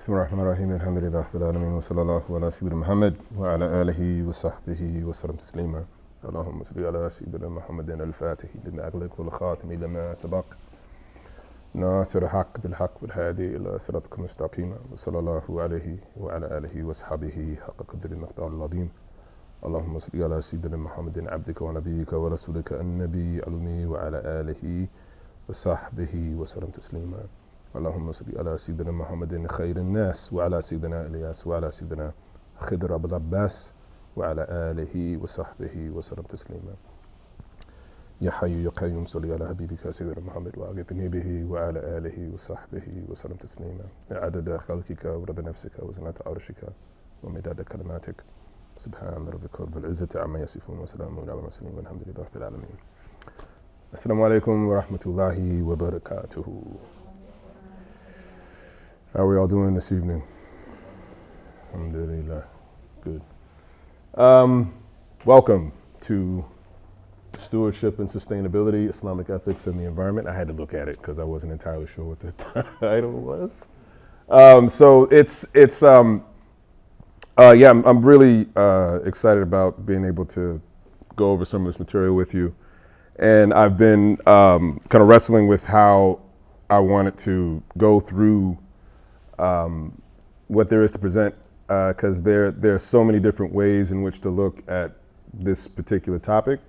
بسم الله الرحمن الرحيم الحمد لله رب العالمين وصلى الله على سيدنا محمد وعلى آله وصحبه وسلم تسليما اللهم صل على سيدنا محمد الفاتح لما أغلق والخاتم لما سبق ناصر الحق بالحق والهادي إلى صراطك المستقيم وصلى الله عليه وعلى آله وصحبه حق قدر المقدار العظيم اللهم صل على سيدنا محمد عبدك ونبيك ورسولك النبي الأمي وعلى آله وصحبه وسلم تسليما اللهم صل على سيدنا محمد خير الناس وعلى سيدنا إلياس وعلى سيدنا خضر أبو العباس وعلى آله وصحبه وسلم تسليما يا حي يا قيوم صل على حبيبك سيدنا محمد وأغثني به وعلى آله وصحبه وسلم تسليما عدد خلقك ورضا نفسك وزنة عرشك ومداد كلماتك سبحان ربك رب العزة عما يصفون وسلام على المرسلين والحمد لله رب العالمين. Assalamu alaikum wa rahmatullahi wa barakatuhu. How are we all doing this evening? Alhamdulillah. Good. Welcome to Stewardship and Sustainability, Islamic Ethics and the Environment. I had to look at it because I wasn't entirely sure what the title was. I'm really excited about being able to go over some of this material with you. And I've been kind of wrestling with how I wanted to go through what there is to present, because there are so many different ways in which to look at this particular topic.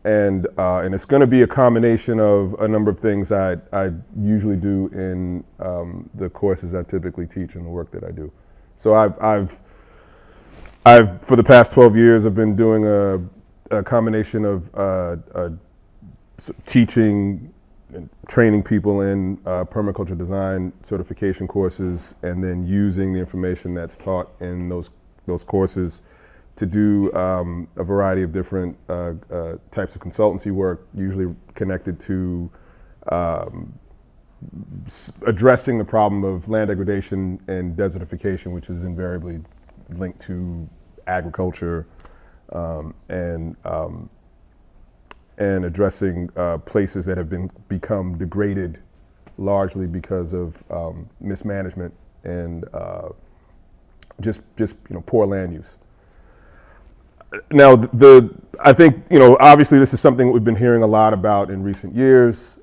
And it's going to be a combination of a number of things I usually do in the courses I typically teach and the work that I do. So I've for the past 12 years, I've been doing a combination of teaching and training people in permaculture design certification courses, and then using the information that's taught in those courses to do a variety of different types of consultancy work, usually connected to addressing the problem of land degradation and desertification, which is invariably linked to agriculture and addressing places that have become degraded largely because of mismanagement and just poor land use. Now, I think obviously this is something we've been hearing a lot about in recent years.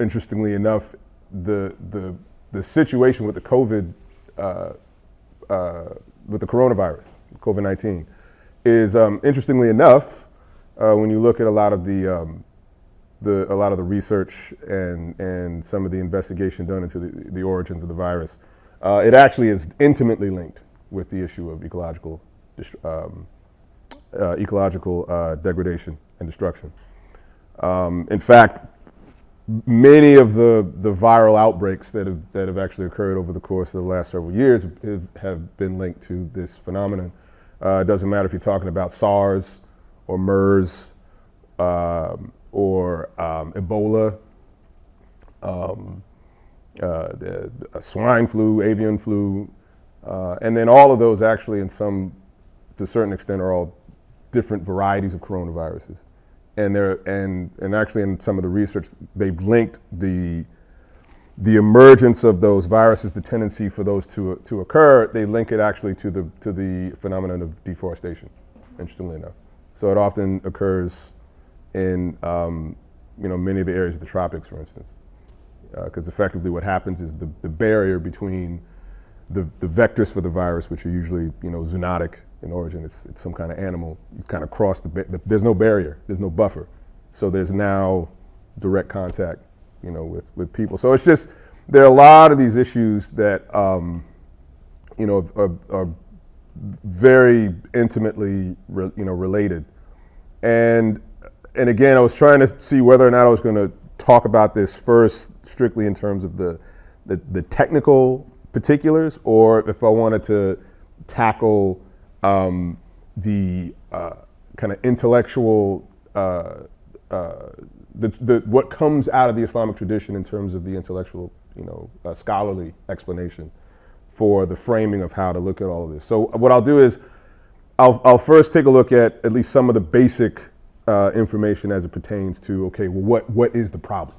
Interestingly enough, the situation with the coronavirus, COVID-19, is interestingly enough. When you look at a lot of the research and some of the investigation done into the origins of the virus, it actually is intimately linked with the issue of ecological degradation and destruction. In fact, many of the viral outbreaks that have actually occurred over the course of the last several years have been linked to this phenomenon. It doesn't matter if you're talking about SARS or MERS, or Ebola, swine flu, avian flu, and then all of those actually to a certain extent, are all different varieties of coronaviruses. And actually in some of the research, they've linked the emergence of those viruses, the tendency for those to occur, they link it actually to the phenomenon of deforestation, interestingly enough. So it often occurs in many of the areas of the tropics, for instance, because effectively what happens is the barrier between the vectors for the virus, which are usually zoonotic in origin, it's some kind of animal, you kind of cross there's no barrier, there's no buffer, so there's now direct contact with people. So it's just, there are a lot of these issues that are very intimately related. And again, I was trying to see whether or not I was going to talk about this first strictly in terms of the technical particulars, or if I wanted to tackle the kind of intellectual, what comes out of the Islamic tradition in terms of the intellectual, scholarly explanation for the framing of how to look at all of this. So what I'll do is I'll first take a look at least some of the basic information as it pertains to, okay, well, what is the problem?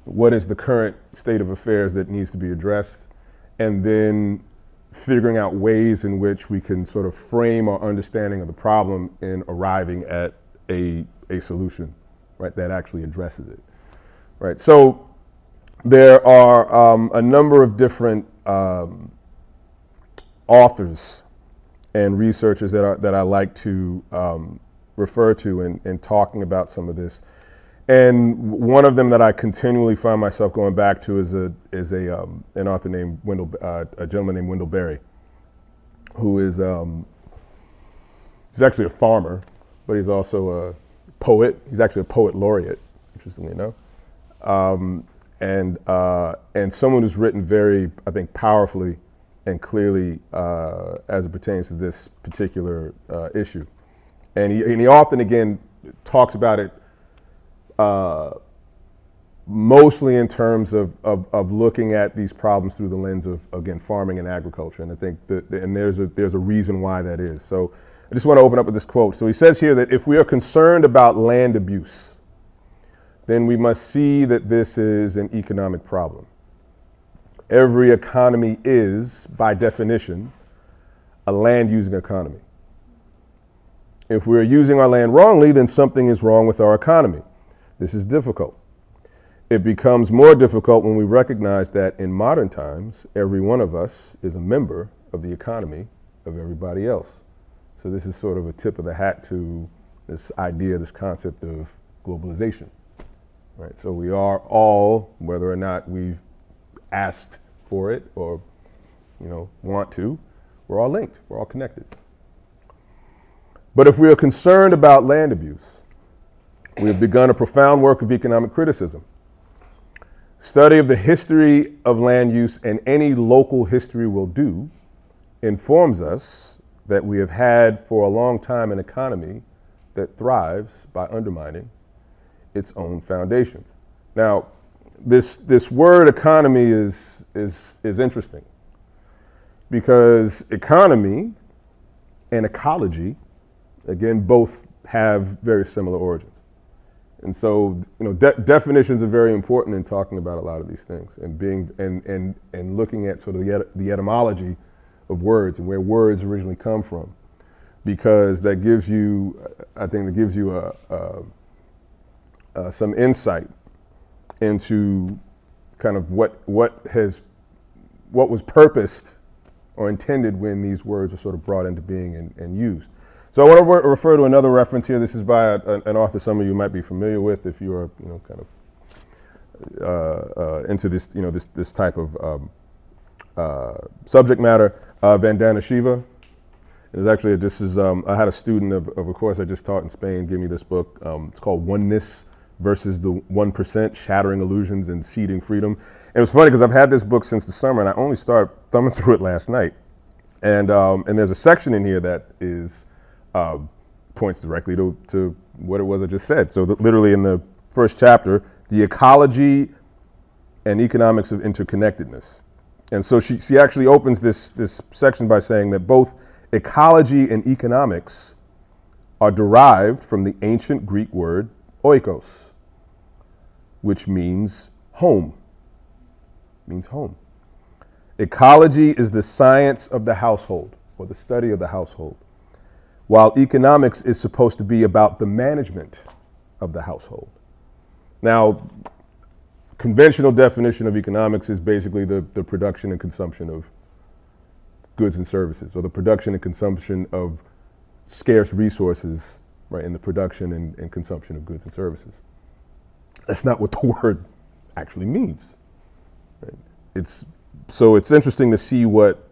What is the current state of affairs that needs to be addressed? and then figuring out ways in which we can sort of frame our understanding of the problem in arriving at a solution, right, that actually addresses it, right? So there are a number of different authors and researchers that I like to refer to in talking about some of this. And one of them that I continually find myself going back to is an author named a gentleman named Wendell Berry, who is he's actually a farmer, but he's also a poet. He's actually a poet laureate, interestingly enough, and someone who's written very, I think, powerfully and clearly as it pertains to this particular issue. And he often, again, talks about it mostly in terms of looking at these problems through the lens of, again, farming and agriculture. And I think and there's a reason why that is. So I just want to open up with this quote. So he says here that if we are concerned about land abuse, then we must see that this is an economic problem. Every economy is, by definition, a land-using economy. If we're using our land wrongly, then something is wrong with our economy. This is difficult. It becomes more difficult when we recognize that in modern times, every one of us is a member of the economy of everybody else. So this is sort of a tip of the hat to this idea, this concept of globalization, right? So we are all, whether or not we've asked for it or, want to, we're all linked, we're all connected. But if we are concerned about land abuse, we have begun a profound work of economic criticism. Study of the history of land use, and any local history will do, informs us that we have had for a long time an economy that thrives by undermining its own foundations. Now, this word economy is interesting, because economy and ecology, again, both have very similar origins. And so, definitions are very important in talking about a lot of these things, and and looking at sort of the etymology of words and where words originally come from, because that gives you, I think, some insight into kind of what was purposed or intended when these words were sort of brought into being and used. So I want to refer to another reference here. This is by an author some of you might be familiar with if you are, kind of into this, this type of subject matter. Vandana Shiva. It was actually I had a student of a course I just taught in Spain give me this book. It's called Oneness versus the 1%: Shattering Illusions and Seeding Freedom. And it was funny because I've had this book since the summer, and I only started thumbing through it last night. And there's a section in here that points directly to what it was I just said. So literally in the first chapter, the ecology and economics of interconnectedness. And so she actually opens this section by saying that both ecology and economics are derived from the ancient Greek word oikos, which means home. Ecology is the science of the household, or the study of the household, while economics is supposed to be about the management of the household. Now, conventional definition of economics is basically the production and consumption of goods and services, or the production and consumption of scarce resources, right, in the production and consumption of goods and services. That's not what the word actually means. Right? So it's interesting to see what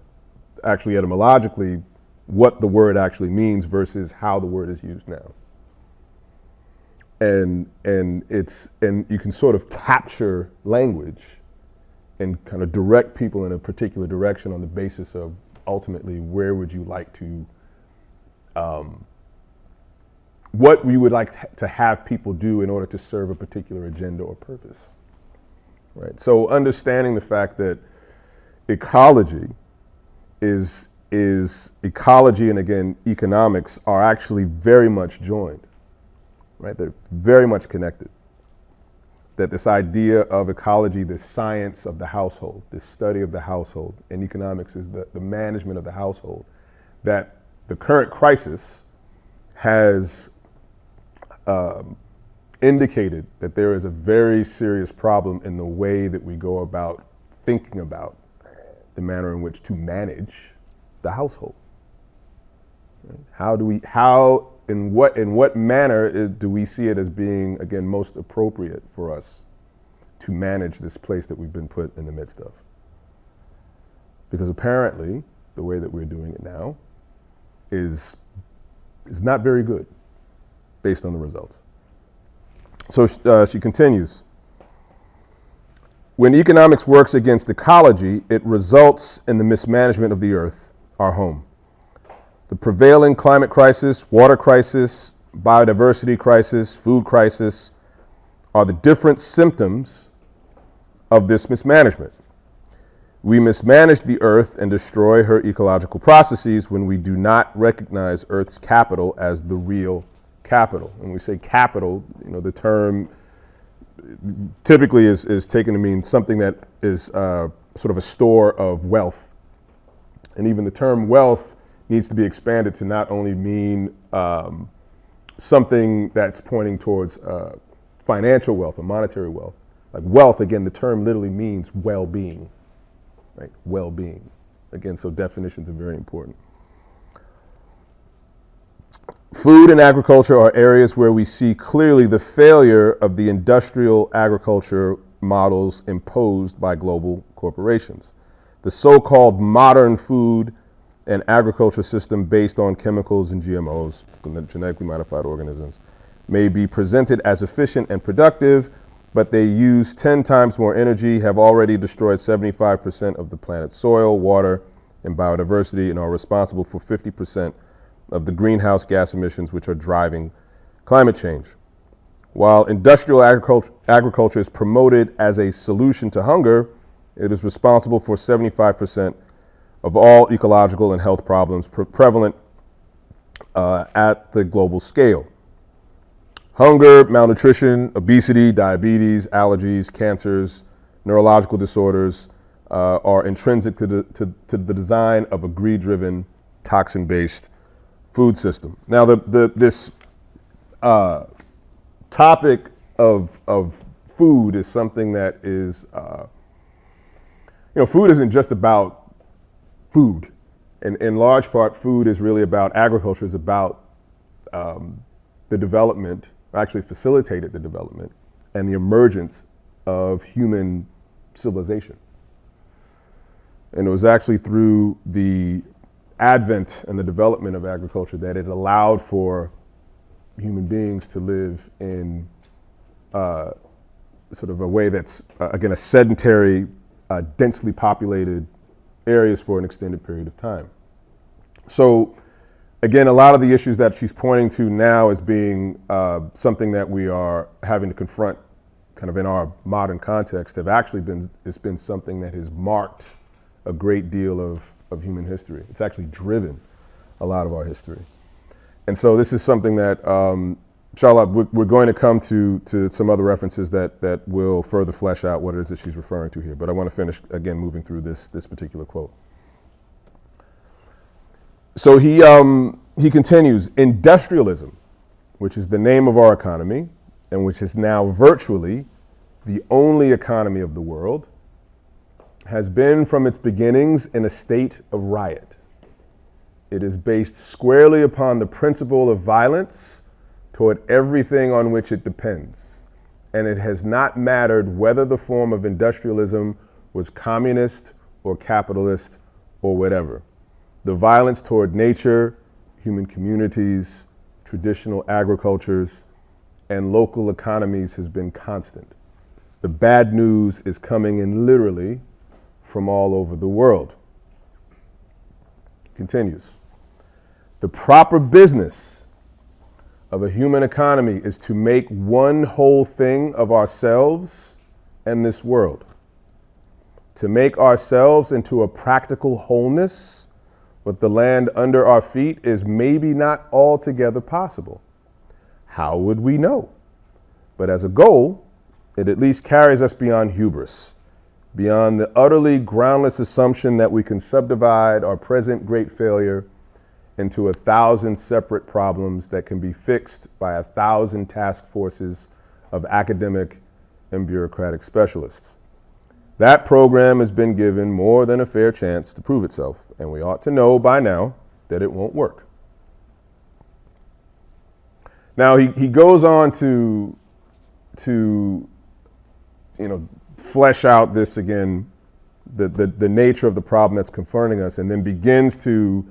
actually etymologically what the word actually means versus how the word is used now. And you can sort of capture language and kind of direct people in a particular direction on the basis of ultimately where would you like to, what you would like to have people do in order to serve a particular agenda or purpose, right? So understanding the fact that ecology is ecology and, again, economics are actually very much joined, right? They're very much connected. that this idea of ecology, this science of the household, this study of the household, and economics is the management of the household, that the current crisis has indicated that there is a very serious problem in the way that we go about thinking about the manner in which to manage the household. In what manner do we see it as being, again, most appropriate for us to manage this place that we've been put in the midst of? Because apparently, the way that we're doing it now is not very good, based on the results. So she continues. When economics works against ecology, it results in the mismanagement of the earth, our home. The prevailing climate crisis, water crisis, biodiversity crisis, food crisis are the different symptoms of this mismanagement. We mismanage the earth and destroy her ecological processes when we do not recognize Earth's capital as the real capital. When we say capital, the term typically is taken to mean something that is sort of a store of wealth. And even the term wealth needs to be expanded to not only mean something that's pointing towards financial wealth or monetary wealth. Like wealth, again, the term literally means well-being, right? Well-being. Again, so definitions are very important. Food and agriculture are areas where we see clearly the failure of the industrial agriculture models imposed by global corporations. The so-called modern food and agriculture system based on chemicals and GMOs, genetically modified organisms, may be presented as efficient and productive, but they use 10 times more energy, have already destroyed 75% of the planet's soil, water, and biodiversity, and are responsible for 50% of the greenhouse gas emissions which are driving climate change. While industrial agriculture is promoted as a solution to hunger, it is responsible for 75% of all ecological and health problems prevalent at the global scale. Hunger, malnutrition, obesity, diabetes, allergies, cancers, neurological disorders are intrinsic to the design of a greed-driven, toxin-based food system. Now, this topic of food is something that is, food isn't just about food. In large part, food is really about, agriculture is about the development, actually facilitated the development and the emergence of human civilization. And it was actually through the advent and the development of agriculture that it allowed for human beings to live in sort of a way that's, again, a sedentary, densely populated areas for an extended period of time. So, again, a lot of the issues that she's pointing to now as being something that we are having to confront kind of in our modern context have actually been something that has marked a great deal of human history. It's actually driven a lot of our history. And so this is something that, inshallah, we're going to come to some other references that will further flesh out what it is that she's referring to here. But I want to finish, again, moving through this particular quote. So he continues, industrialism, which is the name of our economy, and which is now virtually the only economy of the world, has been from its beginnings in a state of riot. It is based squarely upon the principle of violence toward everything on which it depends. And it has not mattered whether the form of industrialism was communist or capitalist or whatever. The violence toward nature, human communities, traditional agricultures, and local economies has been constant. The bad news is coming in literally from all over the world. Continues. The proper business of a human economy is to make one whole thing of ourselves and this world. To make ourselves into a practical wholeness with the land under our feet is maybe not altogether possible. How would we know? But as a goal, it at least carries us beyond hubris, beyond the utterly groundless assumption that we can subdivide our present great failure into 1,000 separate problems that can be fixed by 1,000 task forces of academic and bureaucratic specialists. That program has been given more than a fair chance to prove itself, and we ought to know by now that it won't work. Now he goes on to flesh out this again, the nature of the problem that's confronting us, and then begins to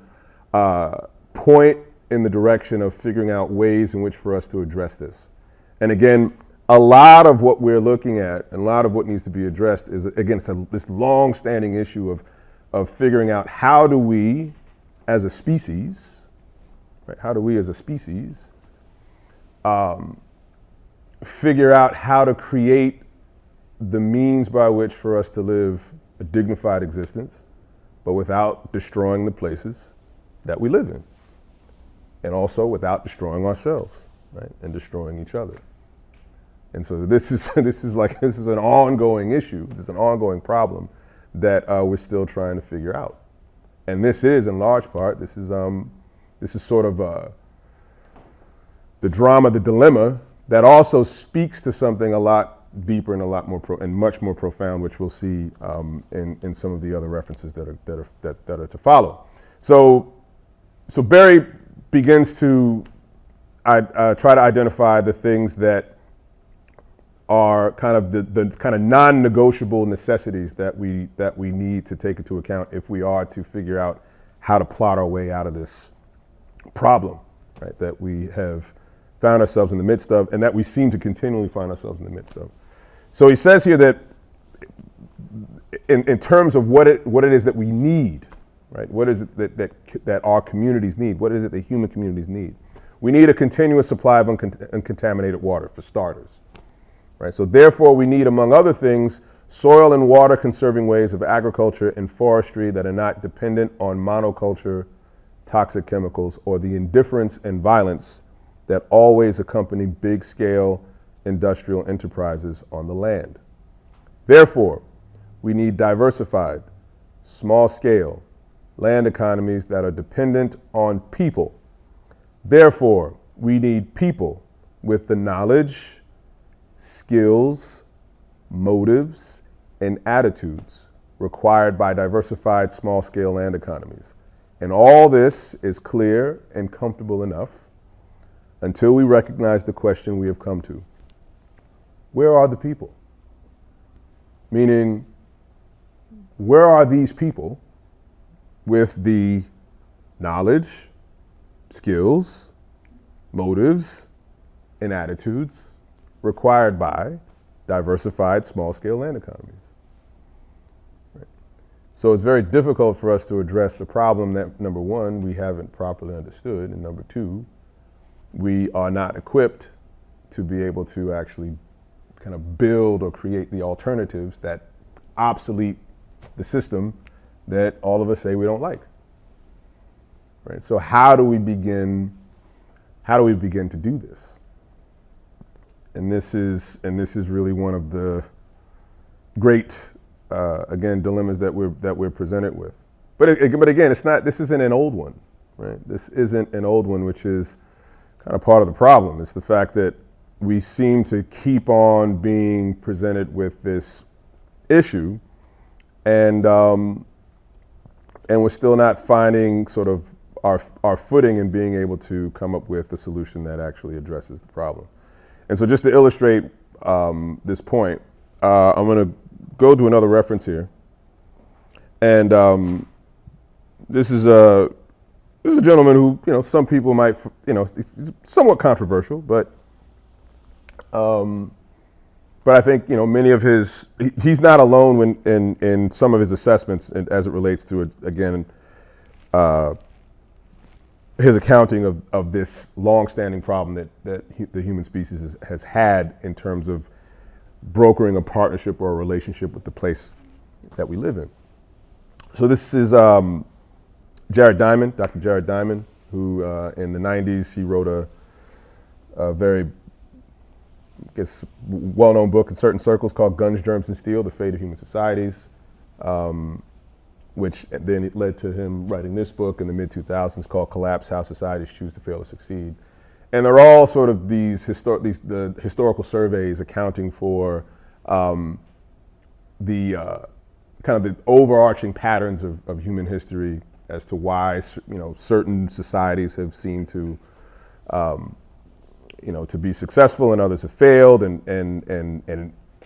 point in the direction of figuring out ways in which for us to address this. And again, a lot of what we're looking at and a lot of what needs to be addressed is, again, this long-standing issue of figuring out how do we as a species, right, figure out how to create the means by which for us to live a dignified existence, but without destroying the places that we live in, and also without destroying ourselves, right, and destroying each other. And so this is an ongoing issue. This is an ongoing problem that we're still trying to figure out. And this is, in large part, this is sort of the drama, the dilemma that also speaks to something a lot deeper and a lot more and much more profound, which we'll see in some of the other references that are to follow. So Barry begins to try to identify the things that are kind of the kind of non-negotiable necessities that we need to take into account if we are to figure out how to plot our way out of this problem, right, that we have found ourselves in the midst of, and that we seem to continually find ourselves in the midst of. So he says here that in terms of what it is that we need, right, what is it that our communities need, what is it that human communities need? We need a continuous supply of uncontaminated water, for starters. Right? So therefore, we need, among other things, soil and water conserving ways of agriculture and forestry that are not dependent on monoculture, toxic chemicals, or the indifference and violence that always accompany big-scale industrial enterprises on the land. Therefore, we need diversified, small-scale land economies that are dependent on people. Therefore, we need people with the knowledge, skills, motives, and attitudes required by diversified small-scale land economies. And all this is clear and comfortable enough until we recognize the question we have come to. Where are the people? Meaning, where are these people with the knowledge, skills, motives, and attitudes required by diversified small-scale land economies? Right. So it's very difficult for us to address a problem that, number one, we haven't properly understood, and number two, we are not equipped to be able to actually kind of build or create the alternatives that obsolete the system that all of us say we don't like. Right. So how do we begin to do this? And this is really one of the great, again, dilemmas that we're presented with. But again, this isn't an old one, right? This isn't an old one, which is kind of part of the problem. It's the fact that we seem to keep on being presented with this issue, and we're still not finding sort of our footing in being able to come up with a solution that actually addresses the problem. And so just to illustrate this point, I'm going to go to another reference here. And this is a gentleman who, some people might, he's somewhat controversial, but I think, many of he's not alone in some of his assessments as it relates to, again, his accounting of this long-standing problem that the human species has had in terms of brokering a partnership or a relationship with the place that we live in. So this is Jared Diamond, Dr. Jared Diamond, who in the 90s, he wrote a very guess, well-known book in certain circles called Guns, Germs, and Steel, The Fate of Human Societies, which then it led to him writing this book in the mid-2000s called Collapse, How Societies Choose to Fail or Succeed. And they're all sort of the historical surveys accounting for the kind of the overarching patterns of human history as to why, you know, certain societies have seemed to you know, to be successful and others have failed, and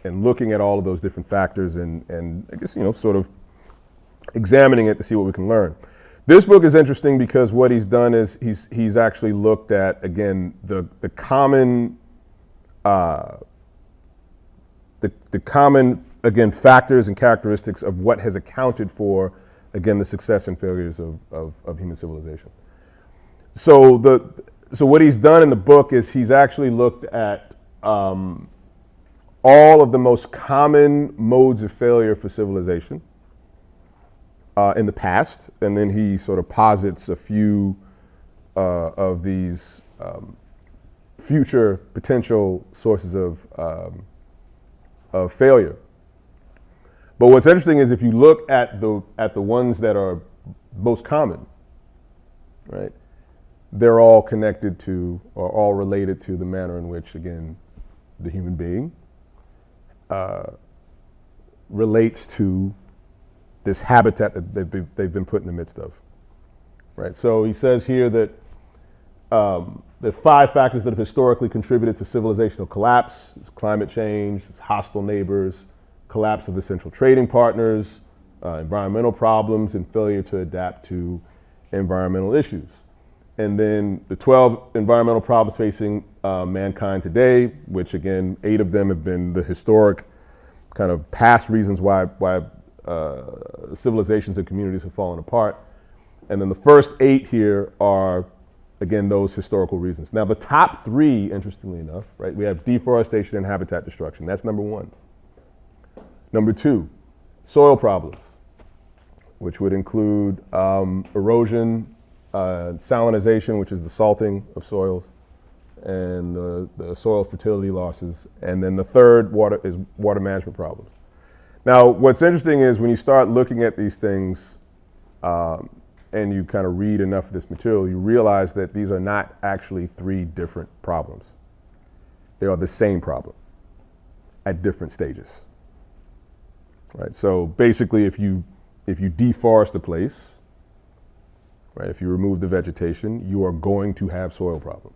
looking at all of those different factors and I guess, you know, sort of examining it to see what we can learn. This book is interesting because what he's done is he's actually looked at, again, the common again, factors and characteristics of what has accounted for, again, the success and failures of human civilization. So what he's done in the book is he's actually looked at all of the most common modes of failure for civilization in the past, and then he sort of posits a few of these future potential sources of failure. But what's interesting is if you look at the ones that are most common, right, they're all connected to or all related to the manner in which, again, the human being relates to this habitat that they've been put in the midst of, right? So he says here that there are 5 factors that have historically contributed to civilizational collapse. It's climate change, it's hostile neighbors, collapse of the central trading partners, environmental problems, and failure to adapt to environmental issues. And then the 12 environmental problems facing mankind today, which again, 8 of them have been the historic kind of past reasons why civilizations and communities have fallen apart. And then the first 8 here are, again, those historical reasons. Now the top 3, interestingly enough, right, we have deforestation and habitat destruction. That's number 1. Number 2, soil problems, which would include erosion, salinization, which is the salting of soils, and the soil fertility losses. And then the third is water management problems. Now, what's interesting is when you start looking at these things and you kind of read enough of this material, you realize that these are not actually 3 different problems. They are the same problem at different stages. Right? So basically, if you deforest a place, right, if you remove the vegetation, you are going to have soil problems.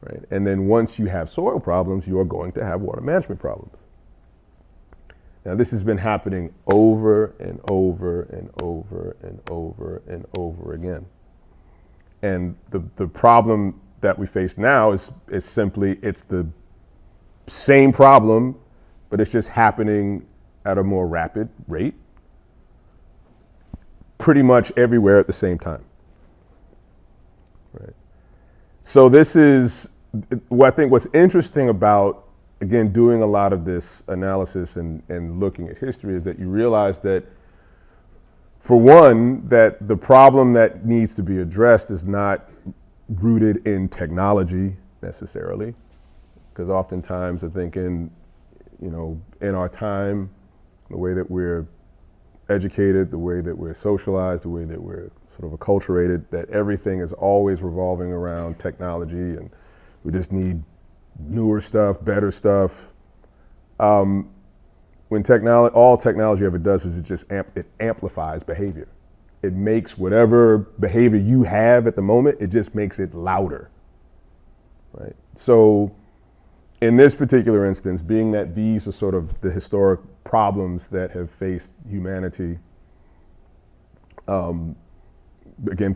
Right? And then once you have soil problems, you are going to have water management problems. Now this has been happening over and over and over and over and over again. And the problem that we face now is simply, it's the same problem, but it's just happening at a more rapid rate, pretty much everywhere at the same time. Right? So this is what I think what's interesting about, again, doing a lot of this analysis and looking at history is that you realize that, for one, that the problem that needs to be addressed is not rooted in technology necessarily, because oftentimes I think in our time, the way that we're educated, the way that we're socialized, the way that we're sort of acculturated, that everything is always revolving around technology and we just need newer stuff, better stuff. When all technology ever does is it amplifies behavior. It makes whatever behavior you have at the moment, it just makes it louder, right? So in this particular instance, being that these are sort of the historic problems that have faced humanity, again,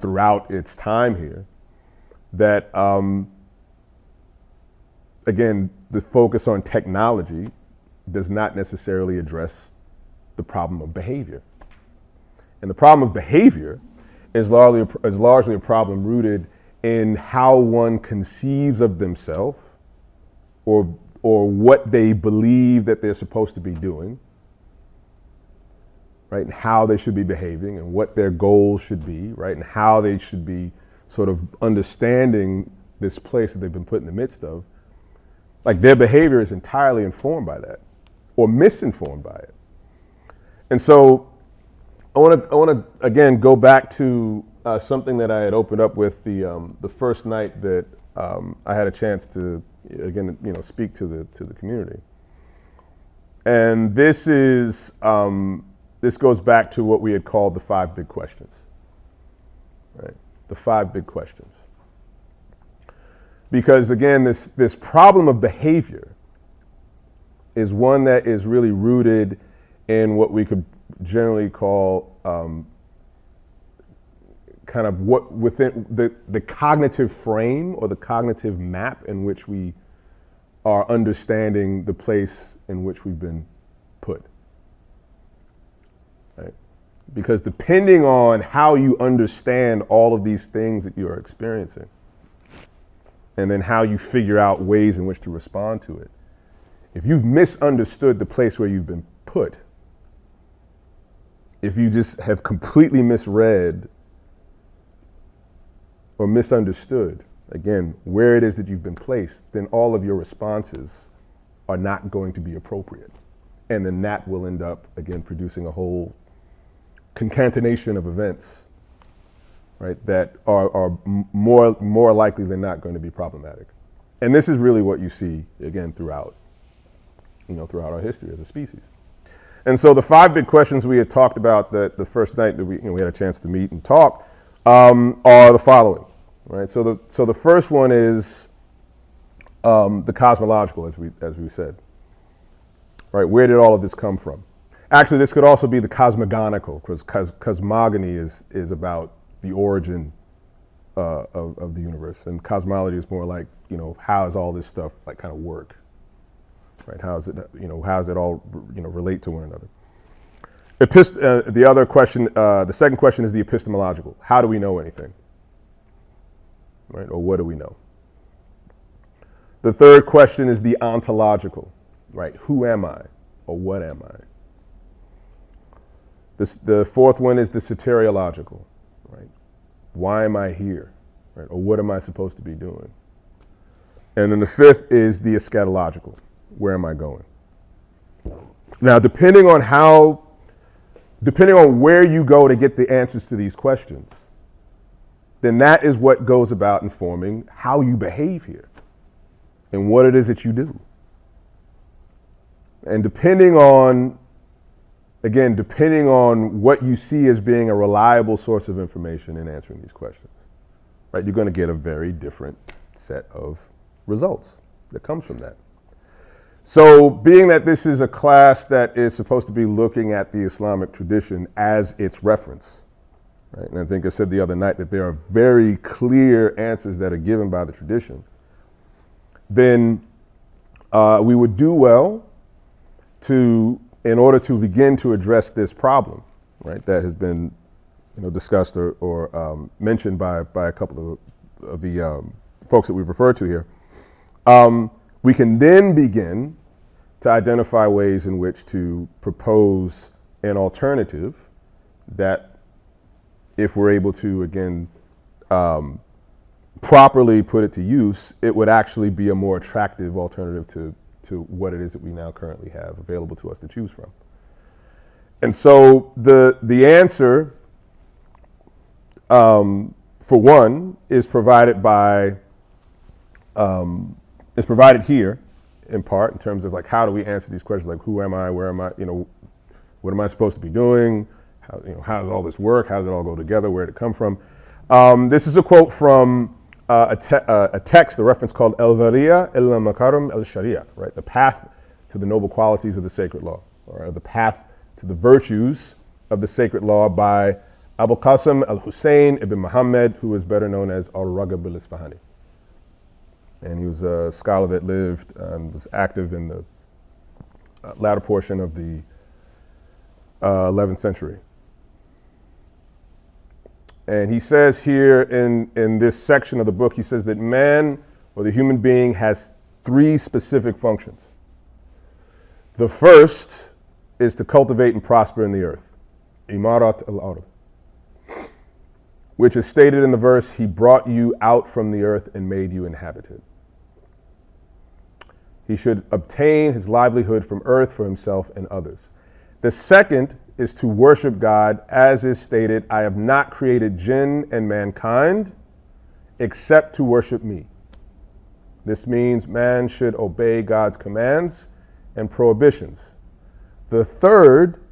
throughout its time here, that again, the focus on technology does not necessarily address the problem of behavior. And the problem of behavior is largely a problem rooted in how one conceives of themselves or what they believe that they're supposed to be doing, right? And how they should be behaving and what their goals should be, right? And how they should be sort of understanding this place that they've been put in the midst of, Like their behavior is entirely informed by that or misinformed by it. And so I want to again go back to something that I had opened up with the first night that I had a chance to again speak to the community. And this goes back to what we had called the 5 big questions. Right? The 5 big questions. Because again, this problem of behavior is one that is really rooted in what we could generally call kind of what within the cognitive frame or the cognitive map in which we are understanding the place in which we've been put. Right? Because depending on how you understand all of these things that you are experiencing, and then how you figure out ways in which to respond to it. If you've misunderstood the place where you've been put, if you just have completely misread or misunderstood, again, where it is that you've been placed, then all of your responses are not going to be appropriate. And then that will end up, again, producing a whole concatenation of events, right, that are more likely than not going to be problematic. And this is really what you see, again, throughout our history as a species. And so the 5 big questions we had talked about the first night that we had a chance to meet and talk are the following, right? So the first one is the cosmological, as we said, right? Where did all of this come from? Actually, this could also be the cosmogonical, because cosmogony is about the origin of the universe, and cosmology is more like how does all this stuff like kind of work, right? How does it all relate to one another? The other question, the second question is the epistemological. How do we know anything, right? Or what do we know? The third question is the ontological, right? Who am I, or what am I? The fourth one is the soteriological. Right? Why am I here? Right? Or what am I supposed to be doing? And then the fifth is the eschatological. Where am I going? Now, depending on where you go to get the answers to these questions, then that is what goes about informing how you behave here and what it is that you do. And depending on what you see as being a reliable source of information in answering these questions, right, you're going to get a very different set of results that comes from that. So being that this is a class that is supposed to be looking at the Islamic tradition as its reference, right, and I think I said the other night that there are very clear answers that are given by the tradition, then we would do well in order to begin to address this problem, right, that has been discussed or mentioned by a couple of the folks that we've referred to here, we can then begin to identify ways in which to propose an alternative that, if we're able to, again, properly put it to use, it would actually be a more attractive alternative to what it is that we now currently have available to us to choose from. And so the answer, for one, is provided here in part in terms of like how do we answer these questions, like who am I, where am I, what am I supposed to be doing, how does all this work, how does it all go together, where did it come from? This is a quote from a text, a reference called El-Variya El-Makarim El-Sharia, right? The path to the noble qualities of the sacred law, or the path to the virtues of the sacred law by Abul Qasim al-Hussein ibn Muhammad, who is better known as Al-Raghib al-Isfahani. And he was a scholar that lived and was active in the latter portion of the 11th century. And he says here in this section of the book, he says that man, or the human being, has 3 specific functions. The first is to cultivate and prosper in the earth, imarat al-ard, which is stated in the verse, he brought you out from the earth and made you inhabit it. He should obtain his livelihood from earth for himself and others. The second is to worship God, as is stated, I have not created jinn and mankind except to worship me. This means man should obey God's commands and prohibitions. The third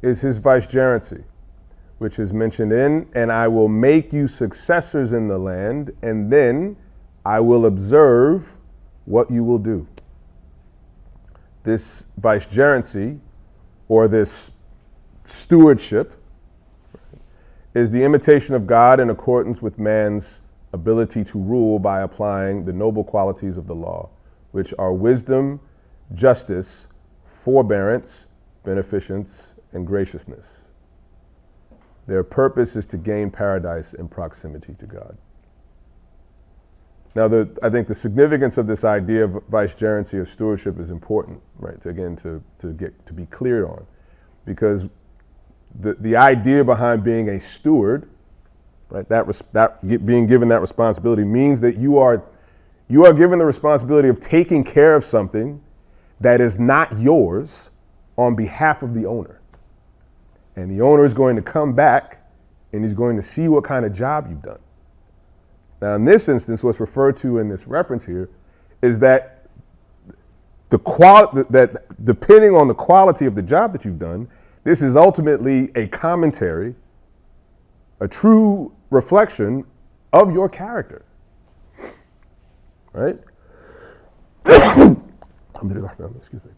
is his vicegerency, which is mentioned in, and I will make you successors in the land, and then I will observe what you will do. This vicegerency, or this stewardship, is the imitation of God in accordance with man's ability to rule by applying the noble qualities of the law, which are wisdom, justice, forbearance, beneficence, and graciousness. Their purpose is to gain paradise in proximity to God. Now, I think the significance of this idea of vicegerency or stewardship is important, right? To be clear on, because the idea behind being a steward, right? Being given that responsibility means that you are given the responsibility of taking care of something that is not yours on behalf of the owner, and the owner is going to come back and he's going to see what kind of job you've done. Now, in this instance, what's referred to in this reference here is that that depending on the quality of the job that you've done, this is ultimately a commentary, a true reflection of your character, right? Excuse me.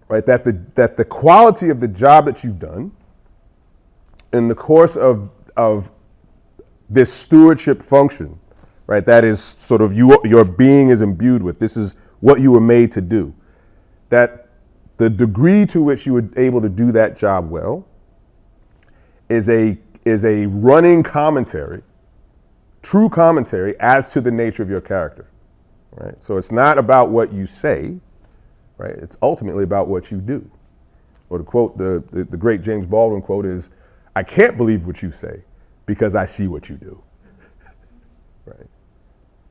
Right, that the quality of the job that you've done in the course of this stewardship function, right? That is sort of your being is imbued with. This is what you were made to do. That the degree to which you were able to do that job well is a running commentary, true commentary as to the nature of your character, right? So it's not about what you say, right? It's ultimately about what you do. Or to quote the great James Baldwin quote is, I can't believe what you say because I see what you do. Right.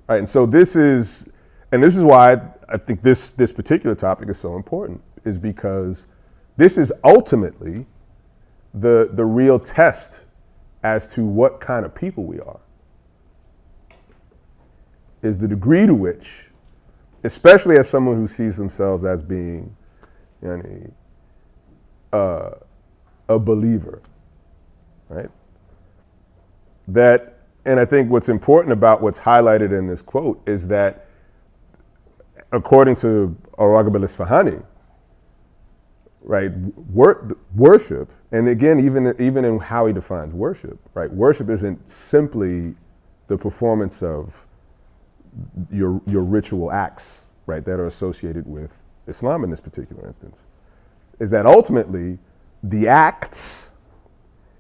Right. And so this is why I think this particular topic is so important, is because this is ultimately the real test as to what kind of people we are. Is the degree to which, especially as someone who sees themselves as being a believer, right? That, and I think what's important about what's highlighted in this quote is that, according to Rhamis Kent, right, worship, and again, even in how he defines worship, right, worship isn't simply the performance of your ritual acts, right, that are associated with Islam in this particular instance, is that ultimately the acts,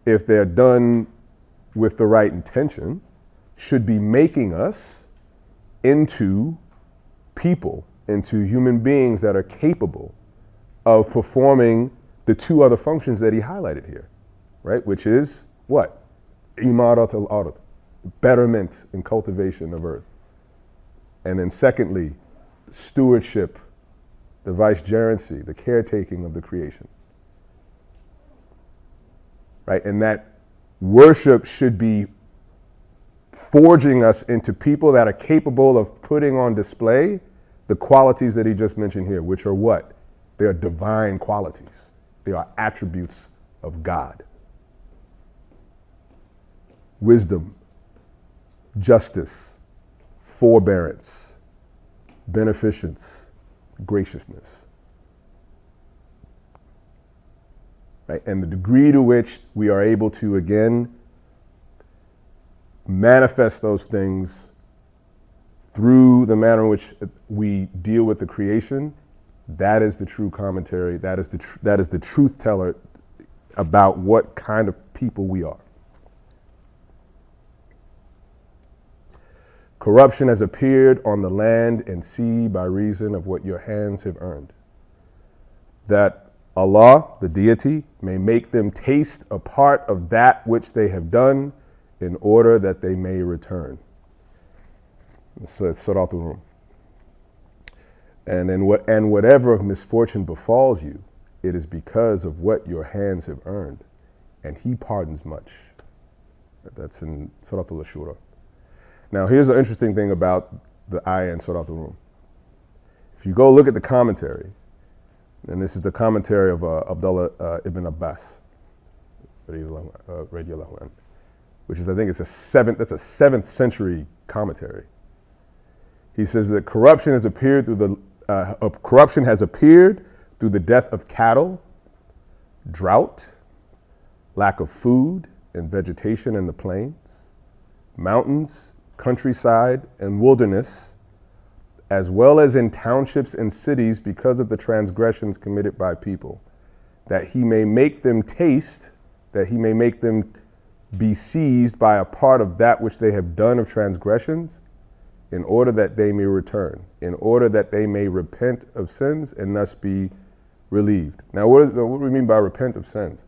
if they're done with the right intention, should be making us into people, into human beings that are capable of performing the two other functions that he highlighted here, right? Which is what? Imarat al-ard, betterment and cultivation of earth. And then secondly, stewardship, the vicegerency, the caretaking of the creation. Right? And that worship should be forging us into people that are capable of putting on display the qualities that he just mentioned here, which are what? They are divine qualities. They are attributes of God. Wisdom, justice, forbearance, beneficence, graciousness. Right? And the degree to which we are able to, again, manifest those things through the manner in which we deal with the creation, that is the true commentary, that is the truth teller about what kind of people we are. Corruption has appeared on the land and sea by reason of what your hands have earned, that Allah, the deity, may make them taste a part of that which they have done in order that they may return. So it's Surah Al-Rum. And whatever of misfortune befalls you, it is because of what your hands have earned, and he pardons much. That's in Surah Al-Ashura. Now, here's an interesting thing about the ayah in Surah Al-Rum. If you go look at the commentary, and this is the commentary of Abdullah ibn Abbas, radiallahu anhu, which is, I think, that's a 7th century commentary. He says that corruption has appeared through the death of cattle, drought, lack of food and vegetation in the plains, mountains, countryside, and wilderness, as well as in townships and cities because of the transgressions committed by people, that he may make them taste, that he may make them be seized by a part of that which they have done of transgressions, in order that they may return, in order that they may repent of sins and thus be relieved. Now, what do we mean by repent of sins?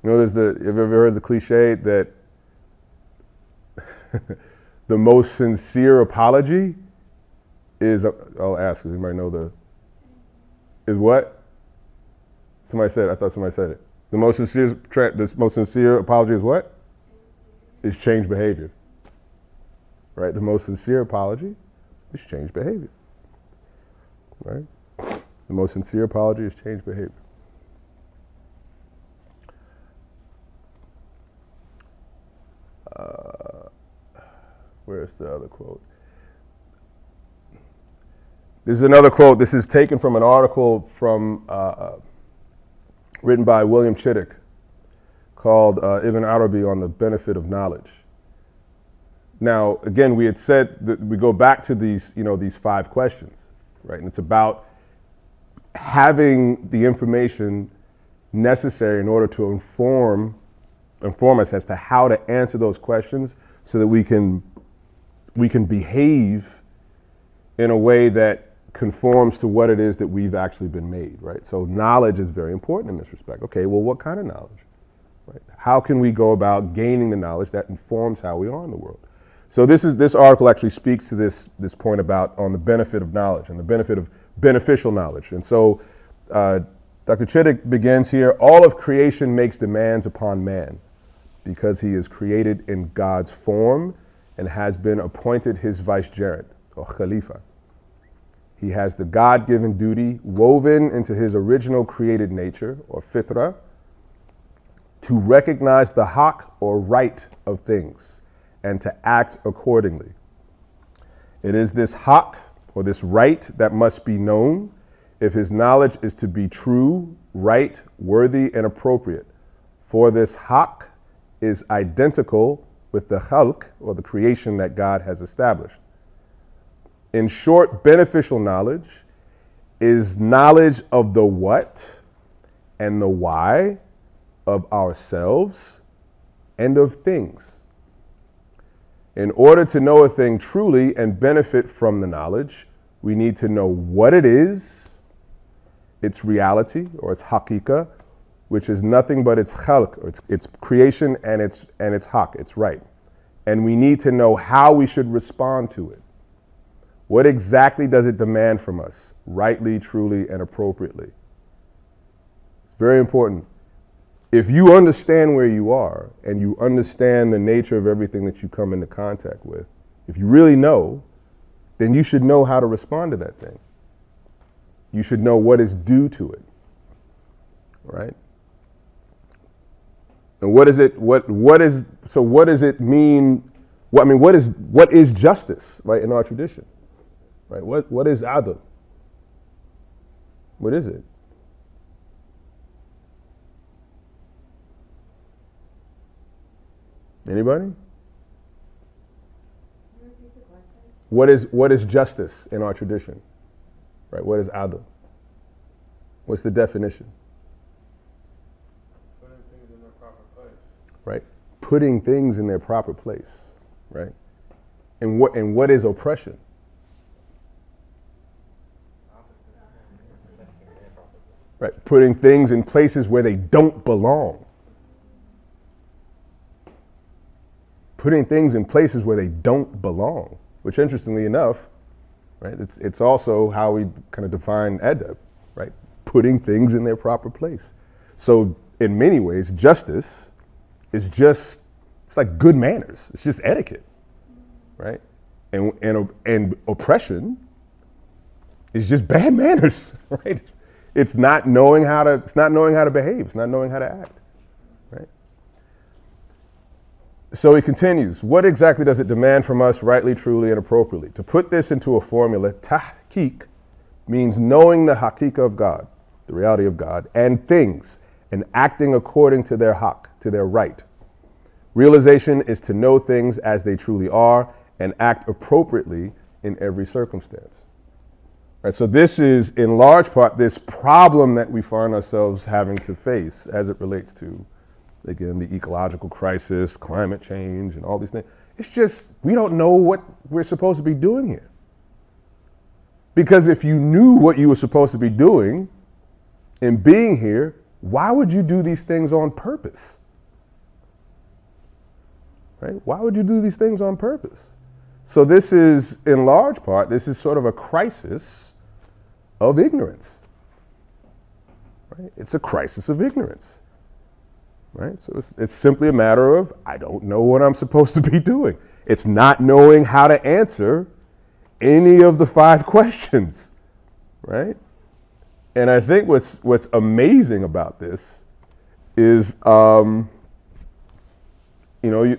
You know, have you ever heard the cliche that the most sincere apology is, I'll ask, does anybody know is what? Somebody said it. I thought somebody said it. The most sincere apology is what? Is change behavior. Right? The most sincere apology is change behavior. Right? The most sincere apology is change behavior. Where's the other quote? This is another quote. This is taken from an article written by William Chittick called Ibn Arabi on the Benefit of Knowledge. Now, again, we had said that we go back to these 5 questions, right? And it's about having the information necessary in order to inform us as to how to answer those questions, so that we can behave in a way that conforms to what it is that we've actually been made, right? So knowledge is very important in this respect. Okay, well, what kind of knowledge? Right? How can we go about gaining the knowledge that informs how we are in the world? So this article actually speaks to this point about on the benefit of knowledge and the benefit of beneficial knowledge. And so Dr. Chittick begins here: all of creation makes demands upon man, because he is created in God's form and has been appointed his vicegerent, or khalifa. He has the God-given duty woven into his original created nature, or fitra, to recognize the haqq, or right, of things, and to act accordingly. It is this haqq, or this right, that must be known if his knowledge is to be true, right, worthy, and appropriate. For this haqq is identical with the khalq, or the creation that God has established. In short, beneficial knowledge is knowledge of the what and the why of ourselves and of things. In order to know a thing truly and benefit from the knowledge, we need to know what it is, its reality, or its haqiqah, which is nothing but its khalq, or its creation, and its haqq, its right. And we need to know how we should respond to it. What exactly does it demand from us, rightly, truly, and appropriately? It's very important. If you understand where you are, and you understand the nature of everything that you come into contact with, if you really know, then you should know how to respond to that thing. You should know what is due to it, right? And what does it mean? What is justice, right, in our tradition? Right? What is adl? What is it? Anybody? What is justice in our tradition? Right? What is adl? What's the definition? Putting things in their proper place. Right? Putting things in their proper place. Right? And what is oppression? Right? Putting things in places where they don't belong. Putting things in places where they don't belong. Which, interestingly enough, right? It's also how we kind of define adab, right? Putting things in their proper place. So in many ways, justice is just, it's like good manners. It's just etiquette, right? And oppression is just bad manners, right? It's not knowing how to behave. It's not knowing how to act, right? So he continues, what exactly does it demand from us rightly, truly, and appropriately? To put this into a formula, tahqiq means knowing the haqiqah of God, the reality of God, and things, and acting according to their haqq, to their right. Realization is to know things as they truly are and act appropriately in every circumstance. Right, so this is, in large part, this problem that we find ourselves having to face as it relates to, again, the ecological crisis, climate change, and all these things. It's just, we don't know what we're supposed to be doing here. Because if you knew what you were supposed to be doing in being here, why would you do these things on purpose? Right? Why would you do these things on purpose? So this is, in large part, this is sort of a crisis of ignorance. Right? It's a crisis of ignorance. Right? So it's simply a matter of, I don't know what I'm supposed to be doing. It's not knowing how to answer any of the 5 questions, right? And I think what's amazing about this is, you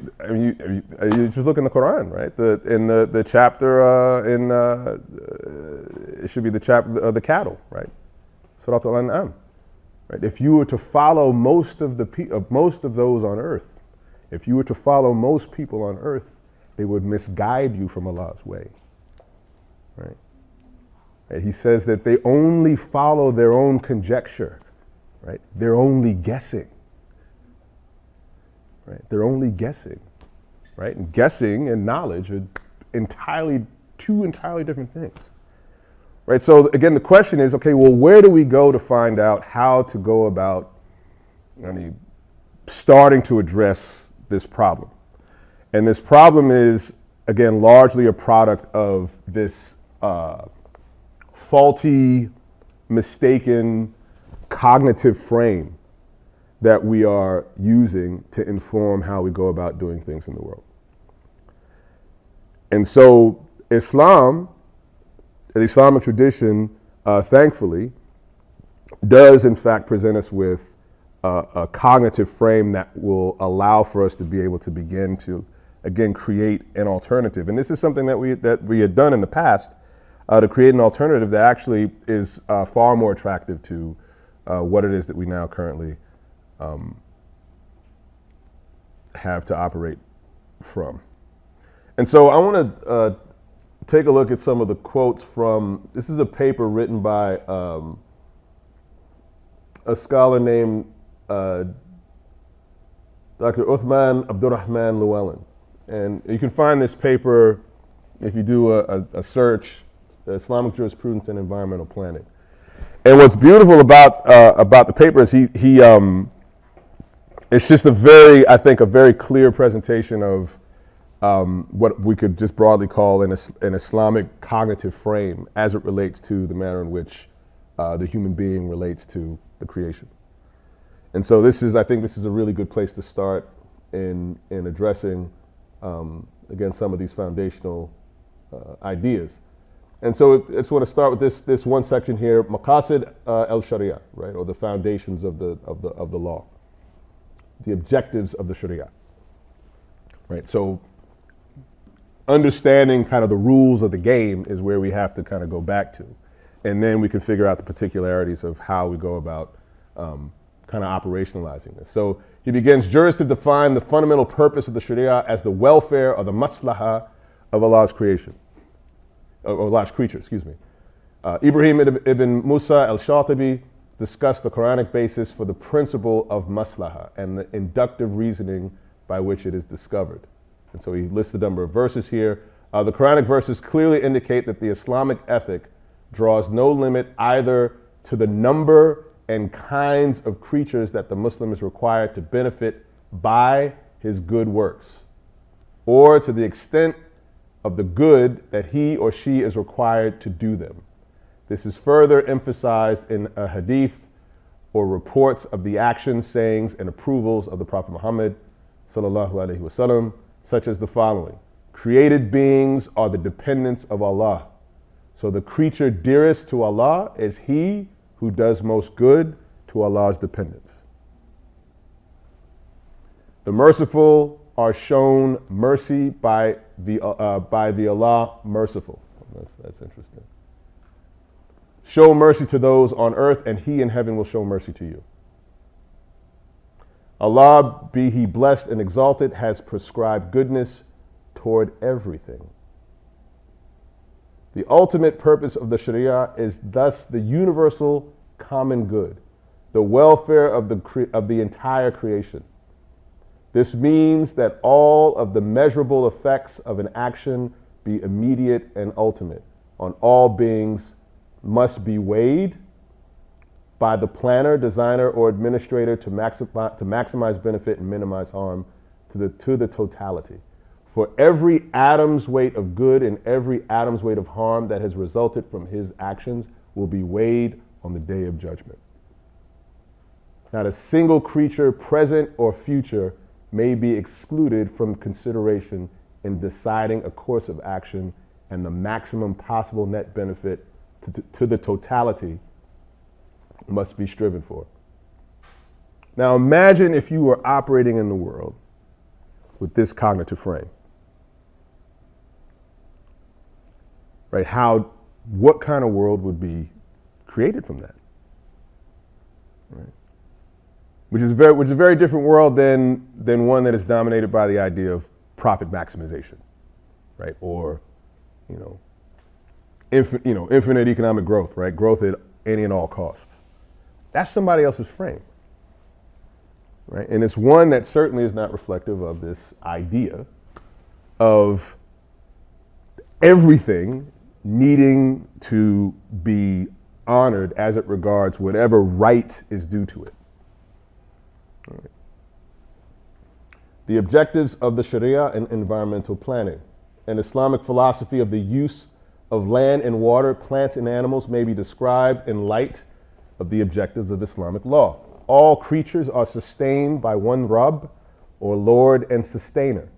just look in the Quran, right? In the chapter it should be the chapter of the cattle, right? Surah Al-An'am. Right? If you were to follow most of those on earth, if you were to follow most people on earth, they would misguide you from Allah's way. Right? Right? He says that they only follow their own conjecture. Right? They're only guessing. Right? They're only guessing. Right? And guessing and knowledge are two entirely different things. Right, so again, the question is, okay, well, where do we go to find out how to go about starting to address this problem? And this problem is, again, largely a product of this faulty, mistaken cognitive frame that we are using to inform how we go about doing things in the world. And so Islam, the Islamic tradition, thankfully, does in fact present us with a cognitive frame that will allow for us to be able to begin to, again, create an alternative. And this is something that we had done in the past, to create an alternative that actually is far more attractive to what it is that we now currently have to operate from. And so I want to take a look at some of the quotes from, this is a paper written by a scholar named Dr. Uthman Abdurrahman Llewellyn. And you can find this paper if you do a search, Islamic Jurisprudence and Environmental Planning. And what's beautiful about the paper is it's just a very clear presentation of what we could just broadly call an Islamic cognitive frame as it relates to the manner in which the human being relates to the creation. And so I think this is a really good place to start in addressing, again, some of these foundational ideas. And so I just want to start with this one section here, Maqasid al-Sharia, right, or the foundations of the law, the objectives of the Sharia, right? So understanding kind of the rules of the game is where we have to kind of go back to. And then we can figure out the particularities of how we go about kind of operationalizing this. So he begins, jurists have defined the fundamental purpose of the Sharia as the welfare or the maslaha of Allah's creation, or Allah's creature, excuse me. Ibrahim ibn Musa al-Shatibi discussed the Quranic basis for the principle of maslaha and the inductive reasoning by which it is discovered. And so he lists a number of verses here. The Quranic verses clearly indicate that the Islamic ethic draws no limit either to the number and kinds of creatures that the Muslim is required to benefit by his good works, or to the extent of the good that he or she is required to do them. This is further emphasized in a hadith or reports of the actions, sayings, and approvals of the Prophet Muhammad sallallahu alaihi wasallam, such as the following. Created beings are the dependents of Allah. So the creature dearest to Allah is he who does most good to Allah's dependents. The merciful are shown mercy by the Allah merciful. That's interesting. Show mercy to those on earth, and he in heaven will show mercy to you. Allah, be he blessed and exalted, has prescribed goodness toward everything. The ultimate purpose of the Sharia is thus the universal common good, the welfare of the entire creation. This means that all of the measurable effects of an action, be immediate and ultimate, on all beings must be weighed by the planner, designer, or administrator to maximize benefit and minimize harm to the totality. For every atom's weight of good and every atom's weight of harm that has resulted from his actions will be weighed on the day of judgment. Not a single creature, present or future, may be excluded from consideration in deciding a course of action, and the maximum possible net benefit to the totality must be striven for. Now imagine if you were operating in the world with this cognitive frame. Right? What kind of world would be created from that? Right? Which is a very different world than one that is dominated by the idea of profit maximization, right? Or, infinite economic growth, right? Growth at any and all costs. That's somebody else's frame, right? And it's one that certainly is not reflective of this idea of everything needing to be honored as it regards whatever right is due to it. All right. The objectives of the Sharia and environmental planning. An Islamic philosophy of the use of land and water, plants and animals may be described in light of the objectives of Islamic law. All creatures are sustained by one Rabb, or Lord and Sustainer,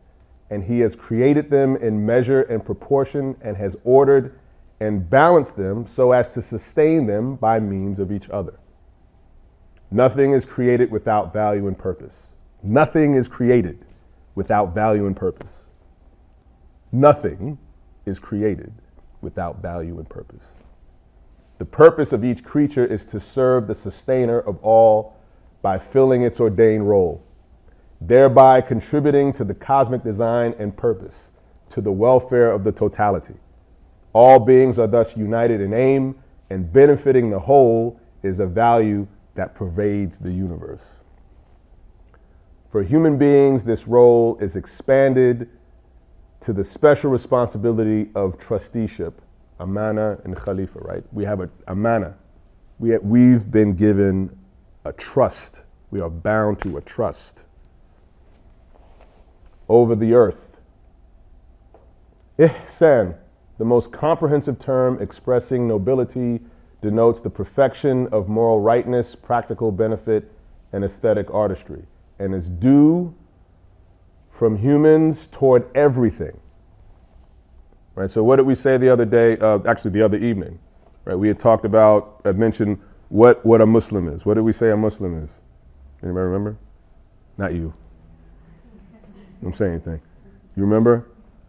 and he has created them in measure and proportion and has ordered and balanced them so as to sustain them by means of each other. Nothing is created without value and purpose. Nothing is created without value and purpose. Nothing is created without value and purpose. The purpose of each creature is to serve the sustainer of all by filling its ordained role, thereby contributing to the cosmic design and purpose, to the welfare of the totality. All beings are thus united in aim, and benefiting the whole is a value that pervades the universe. For human beings, this role is expanded to the special responsibility of trusteeship, amana and khalifa, right? We have a amana. We've been given a trust. We are bound to a trust over the earth. Ihsan, the most comprehensive term expressing nobility, denotes the perfection of moral rightness, practical benefit, and aesthetic artistry, and is due from humans toward everything. Right, so what did we say the other day, actually the other evening, right? We had talked about, I mentioned what a Muslim is. What did we say a Muslim is? Anybody remember? Not you. I'm saying anything. You remember?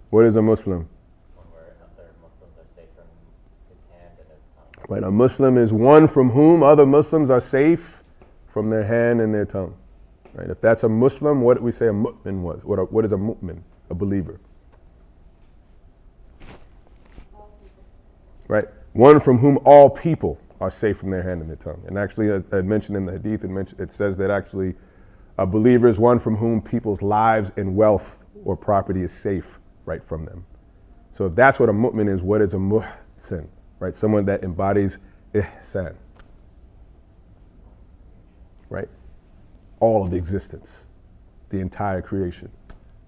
What is a Muslim? One where other Muslims are safe from his hand and his tongue. Right, a Muslim is one from whom other Muslims are safe from their hand and their tongue. Right? If that's a Muslim, what did we say a mu'min was? What is a mu'min? A believer. Right? One from whom all people are safe from their hand and their tongue. And actually, as I mentioned in the hadith, it says that actually a believer is one from whom people's lives and wealth or property is safe right from them. So if that's what a mu'min is, what is a muhsin? Right? Someone that embodies ihsan. Right? All of existence, the entire creation,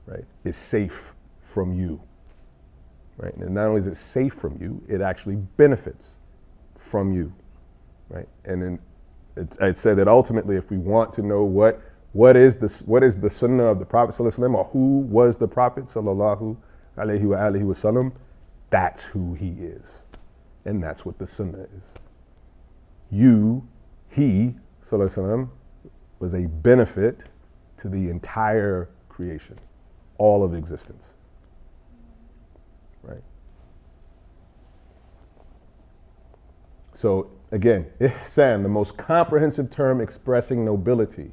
right, is safe from you. right? And not only is it safe from you, it actually benefits from you, right? And then I'd say that ultimately, if we want to know what is the sunnah of the Prophet sallallahu alaihi wasallam, or who was the Prophet sallallahu alaihi wasallam, that's who he is, and that's what the sunnah is. He sallallahu alaihi wasallam was a benefit to the entire creation, all of existence, right? So again, ihsan, the most comprehensive term expressing nobility,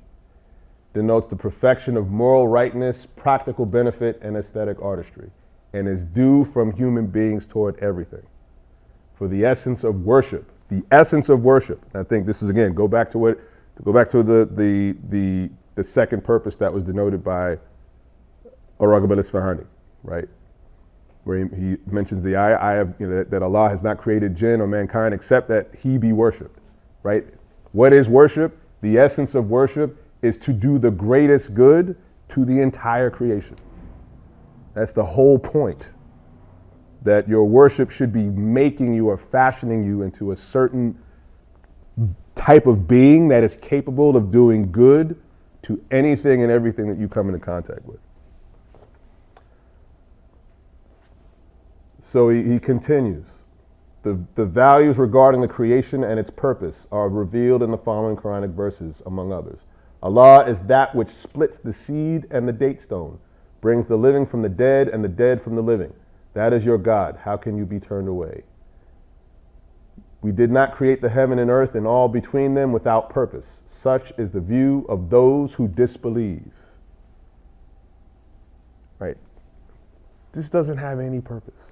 denotes the perfection of moral rightness, practical benefit, and aesthetic artistry, and is due from human beings toward everything. For the essence of worship, I think this is, again, go back to the second purpose that was denoted by Ar-Raghib al-Isfahani, right? Where he mentions the ayah that Allah has not created jinn or mankind except that he be worshipped, right? What is worship? The essence of worship is to do the greatest good to the entire creation. That's the whole point. That your worship should be making you or fashioning you into a certain type of being that is capable of doing good to anything and everything that you come into contact with. So he continues. The values regarding the creation and its purpose are revealed in the following Quranic verses, among others. Allah is that which splits the seed and the date stone, brings the living from the dead and the dead from the living. That is your God. How can you be turned away? We did not create the heaven and earth and all between them without purpose. Such is the view of those who disbelieve. Right? This doesn't have any purpose.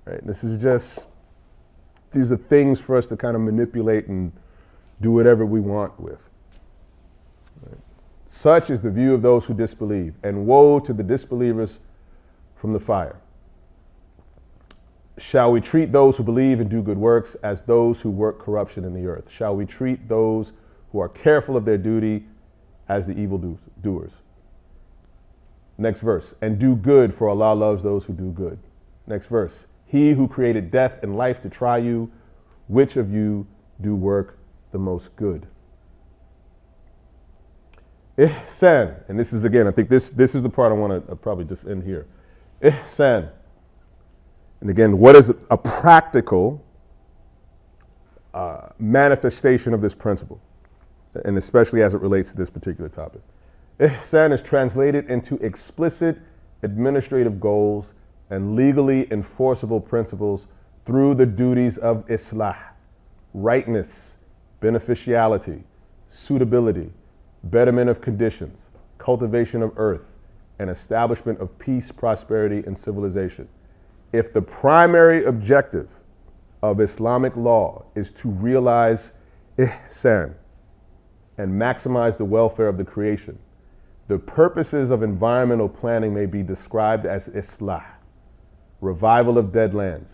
Right? These are things for us to kind of manipulate and do whatever we want with. Right? Such is the view of those who disbelieve, and woe to the disbelievers from the fire. Shall we treat those who believe and do good works as those who work corruption in the earth? Shall we treat those who are careful of their duty as the evil doers? Next verse. And do good, for Allah loves those who do good. Next verse. He who created death and life to try you, which of you do work the most good? Ihsan. And this is, again, I think this is the part I want to probably just end here. Ihsan. And again, what is a practical manifestation of this principle? And especially as it relates to this particular topic. Ihsan is translated into explicit administrative goals and legally enforceable principles through the duties of islah, rightness, beneficiality, suitability, betterment of conditions, cultivation of earth, and establishment of peace, prosperity, and civilization. If the primary objective of Islamic law is to realize ihsan and maximize the welfare of the creation, the purposes of environmental planning may be described as islah, revival of dead lands,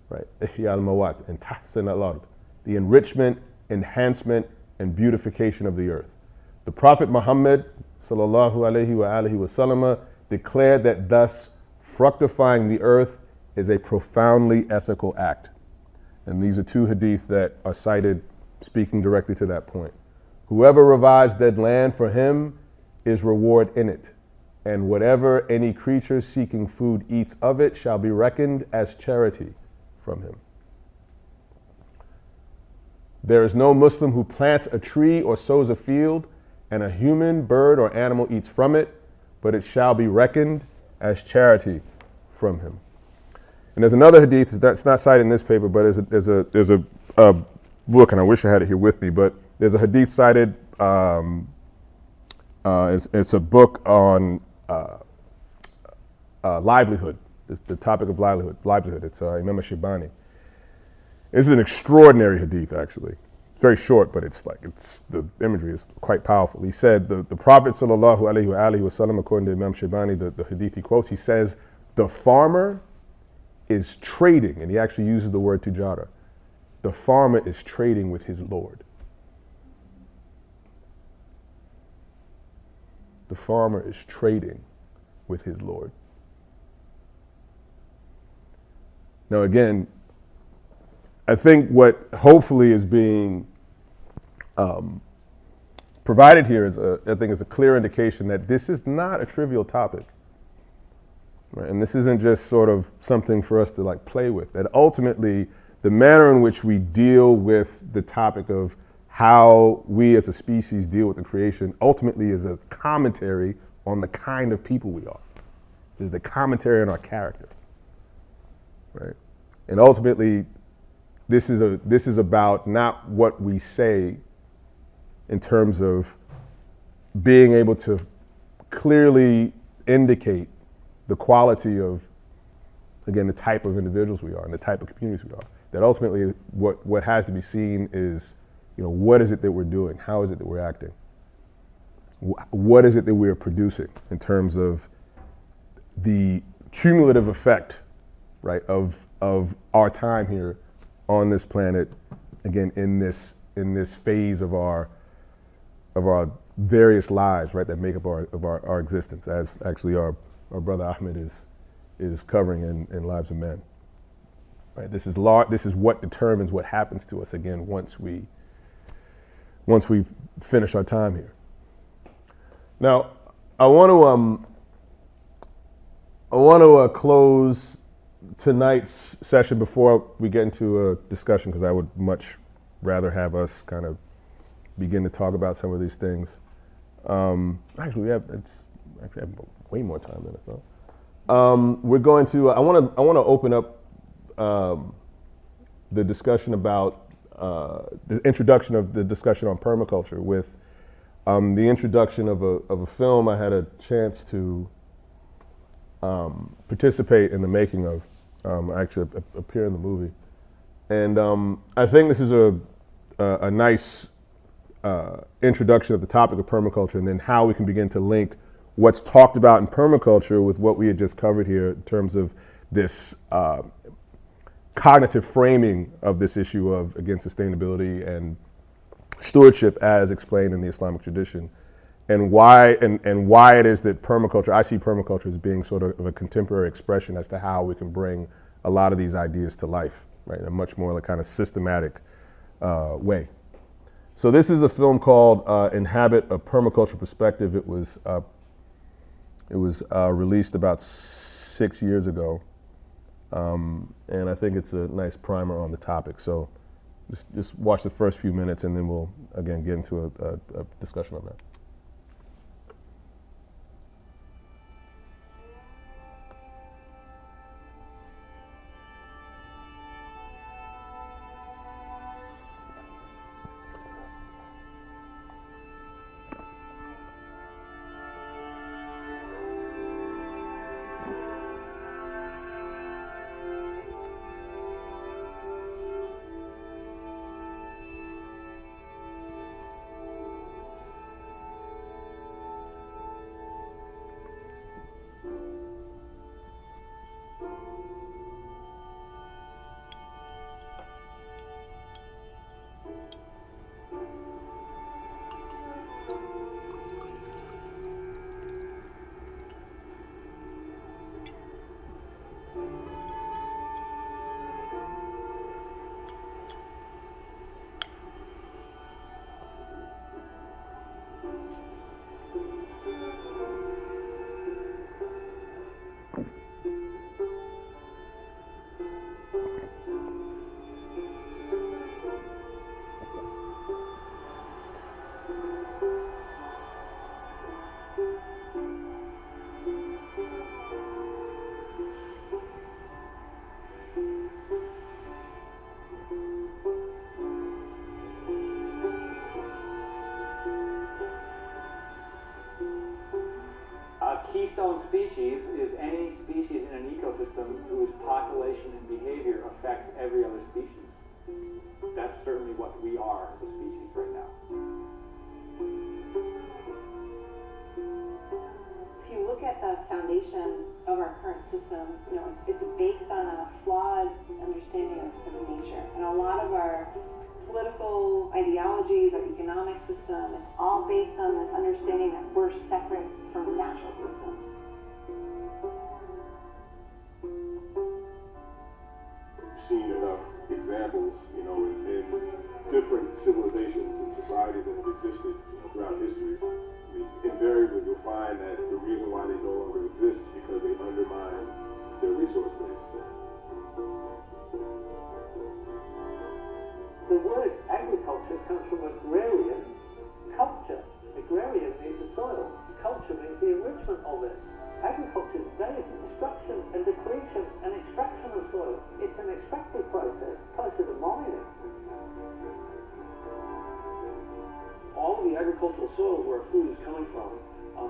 right? Ihya al-mawat and tahsin al-ard, the enrichment, enhancement, and beautification of the earth. The Prophet Muhammad sallallahu alaihi wasallam declared that thus fructifying the earth is a profoundly ethical act. And these are two hadith that are cited speaking directly to that point. Whoever revives dead land, for him is reward in it. And whatever any creature seeking food eats of it shall be reckoned as charity from him. There is no Muslim who plants a tree or sows a field, and a human, bird, or animal eats from it, but it shall be reckoned as charity from him. And there's another hadith that's not cited in this paper, but there's a book, and I wish I had it here with me, but there's a hadith cited. It's a book on livelihood. It's the topic of livelihood. It's Imam Shibani. This is an extraordinary hadith, actually. It's very short, but the imagery is quite powerful. He said, the Prophet sallallahu alaihi wasallam, according to Imam Shibani, the hadith he quotes, he says, the farmer is trading, and he actually uses the word tujara. The farmer is trading with his Lord. The farmer is trading with his Lord. Now, again, I think what hopefully is being provided here is a clear indication that this is not a trivial topic. Right? And this isn't just sort of something for us to like play with. That ultimately, the manner in which we deal with the topic of how we as a species deal with the creation ultimately is a commentary on the kind of people we are. It's a commentary on our character. Right? And ultimately, this is about not what we say in terms of being able to clearly indicate the quality of, again, the type of individuals we are and the type of communities we are. That ultimately what has to be seen is, what is it that we're doing? How is it that we're acting? What is it that we're producing in terms of the cumulative effect, right, of our time here on this planet, again, in this phase of our various lives, right, that make up our existence, as actually our brother Ahmed is covering in Lives of Men. Right, this is what determines what happens to us, again, once we finish our time here. Now, I want to close tonight's session before we get into a discussion, because I would much rather have us kind of begin to talk about some of these things. Actually, we have way more time than I thought. We're going to. I want to open up the discussion about the introduction of the discussion on permaculture with the introduction of a film I had a chance to participate in the making of. Actually appear in the movie, and I think this is a nice introduction of the topic of permaculture, and then how we can begin to link what's talked about in permaculture with what we had just covered here in terms of this cognitive framing of this issue of, again, sustainability and stewardship as explained in the Islamic tradition, and why it is that permaculture, I see permaculture as being sort of a contemporary expression as to how we can bring a lot of these ideas to life, right, in a much more like kind of systematic way. So this is a film called Inhabit, a Permaculture Perspective. It was released about 6 years ago, and I think it's a nice primer on the topic. So just watch the first few minutes, and then we'll again get into a discussion on that. keystone species is any species in an ecosystem whose population and behavior affects every other species. That's certainly what we are as a species right now. If you look at the foundation of our current system, it's based on a flawed understanding of nature. And a lot of our political ideologies, our economic system, it's all based on this understanding that we're separate from natural systems. seen enough examples, you know, in different civilizations and societies that have existed, you know, throughout history. I mean, invariably, you'll find that the reason why they no longer exist is because they undermine their resource base. The word agriculture comes from agrarian culture. Agrarian means the soil. Culture means the enrichment of it. Agriculture today is the destruction and depletion and extraction of soil. It's an extractive process, closer to mining. All of the agricultural soils where food is coming from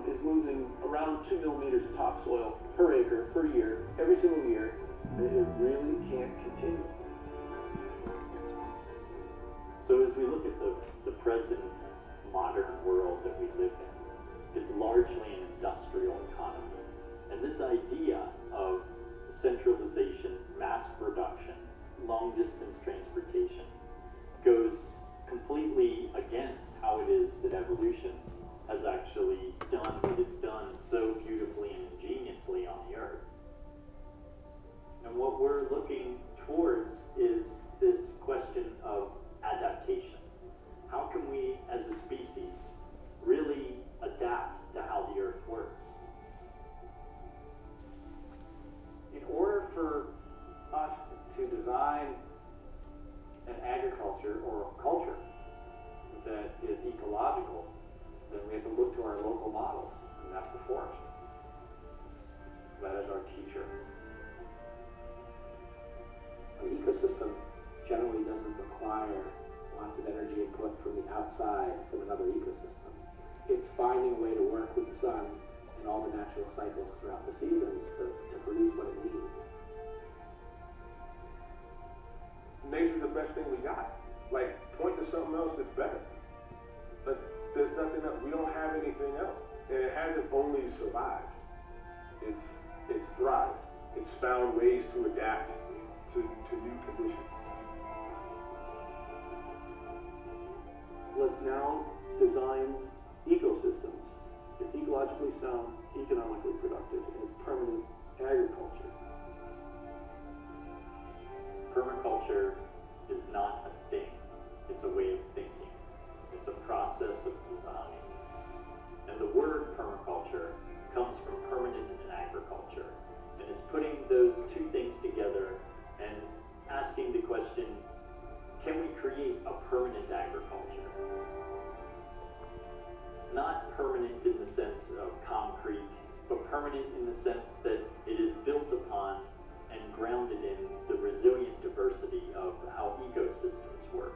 is losing around 2 millimeters of topsoil per acre per year, every single year. It really can't continue. So as we look at the present modern world that we live in, it's largely an industrial economy. And this idea of centralization, mass production, long distance transportation goes completely against how it is that evolution has actually done what it's done so beautifully and ingeniously on the earth. And what we're looking towards is this question of adaptation. How can we as a species really adapt to how the earth works? In order for us to design an agriculture or a culture that is ecological, then we have to look to our local model, and that's the forest. That is our teacher. An ecosystem generally doesn't require lots of energy input from the outside from another ecosystem. It's finding a way to work with the sun and all the natural cycles throughout the seasons to produce what it needs. Nature's the best thing we got. Like, point to something else that's better. But there's nothing else. We don't have anything else. And it hasn't only survived. It's thrived. It's found ways to adapt to new conditions. Let's now design ecosystems. It's ecologically sound, economically productive, and it's permanent agriculture. Permaculture is not a thing. It's a way of thinking. It's a process of design. And the word permaculture comes from permanent and agriculture. And it's putting those two things together and asking the question, can we create a permanent agriculture? Not permanent in the sense of concrete, but permanent in the sense that it is built upon and grounded in the resilient diversity of how ecosystems work.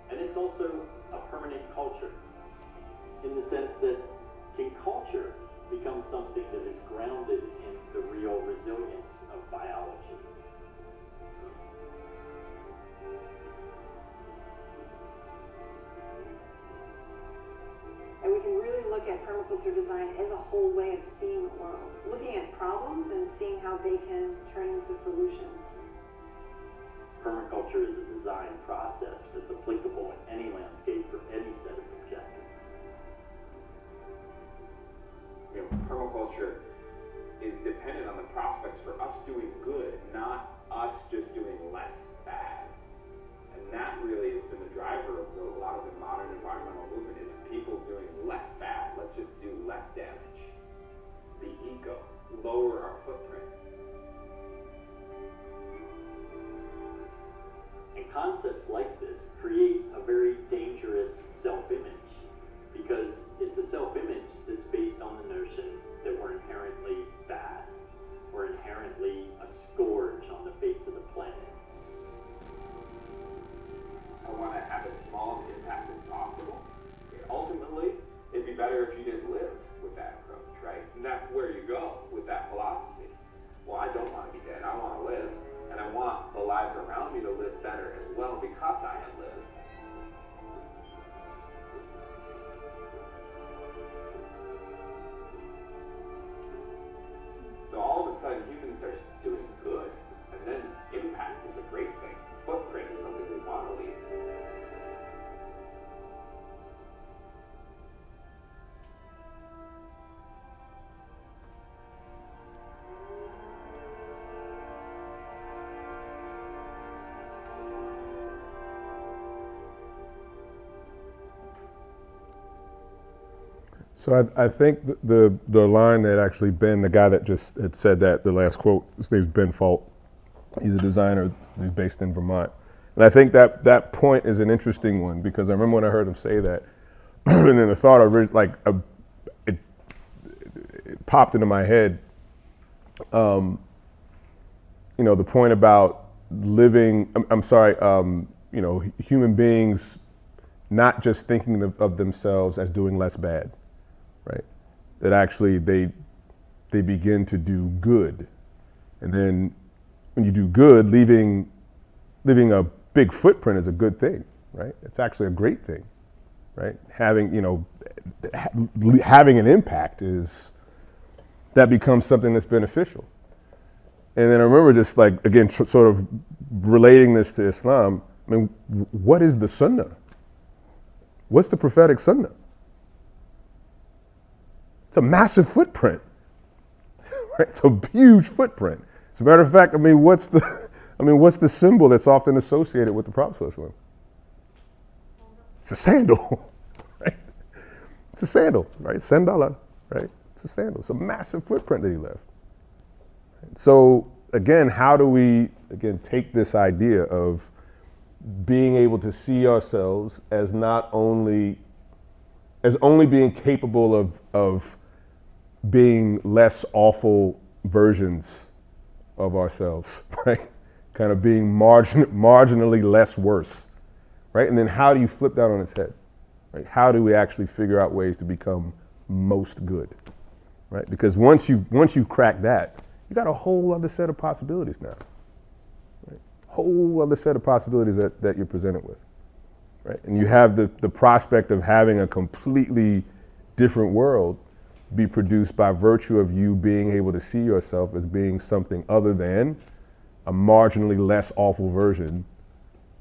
And it's also a permanent culture, in the sense that can culture become something that is grounded in the real resilience of biology? And we can really look at permaculture design as a whole way of seeing the world, looking at problems and seeing how they can turn into solutions. Permaculture is a design process that's applicable in any landscape for any set of objectives. You know, permaculture is dependent on the prospects for us doing good, not us just doing less bad. And that really has been the driver of a lot of the modern environmental movement, is people doing less bad. Let's just do less damage. The eco, lower our footprint. And concepts like this create a very dangerous self-image, because it's a self-image that's based on the notion that we're inherently bad. We're inherently a scourge on the face of the planet. I want to have as small an impact as possible. Ultimately, it'd be better if you didn't live with that approach, right? And that's where you go with that philosophy. Well, I don't want to be dead. I want to live. And I want the lives around me to live better as well because I have lived. So all of a sudden, humans are doing good. And then impact is a great thing. Footprint is something we want to leave. So I think the line that actually Ben, the guy that just had said that, the last quote, his name's Ben Fault. He's a designer. He's based in Vermont. And I think that point is an interesting one, because I remember when I heard him say that, and then the thought it popped into my head. The point about living, human beings not just thinking of themselves as doing less bad, right? That actually they begin to do good. And then when you do good, leaving a big footprint is a good thing, right? It's actually a great thing, right? Having an impact that becomes something that's beneficial. And then I remember just sort of relating this to Islam. I mean, what is the Sunnah? What's the prophetic Sunnah? It's a massive footprint, right? It's a huge footprint. As a matter of fact, what's the symbol that's often associated with the Prophet? It's a sandal, right? It's a sandal, right? Sandala, right? It's a sandal. It's a massive footprint that he left. So again, how do we take this idea of being able to see ourselves as only being capable of being less awful versions of ourselves, right? Kind of being marginally less worse, right? And then how do you flip that on its head, right? How do we actually figure out ways to become most good, right? Because once you crack that, you got a whole other set of possibilities now, right? Whole other set of possibilities that you're presented with, right? And you have the prospect of having a completely different world be produced by virtue of you being able to see yourself as being something other than a marginally less awful version,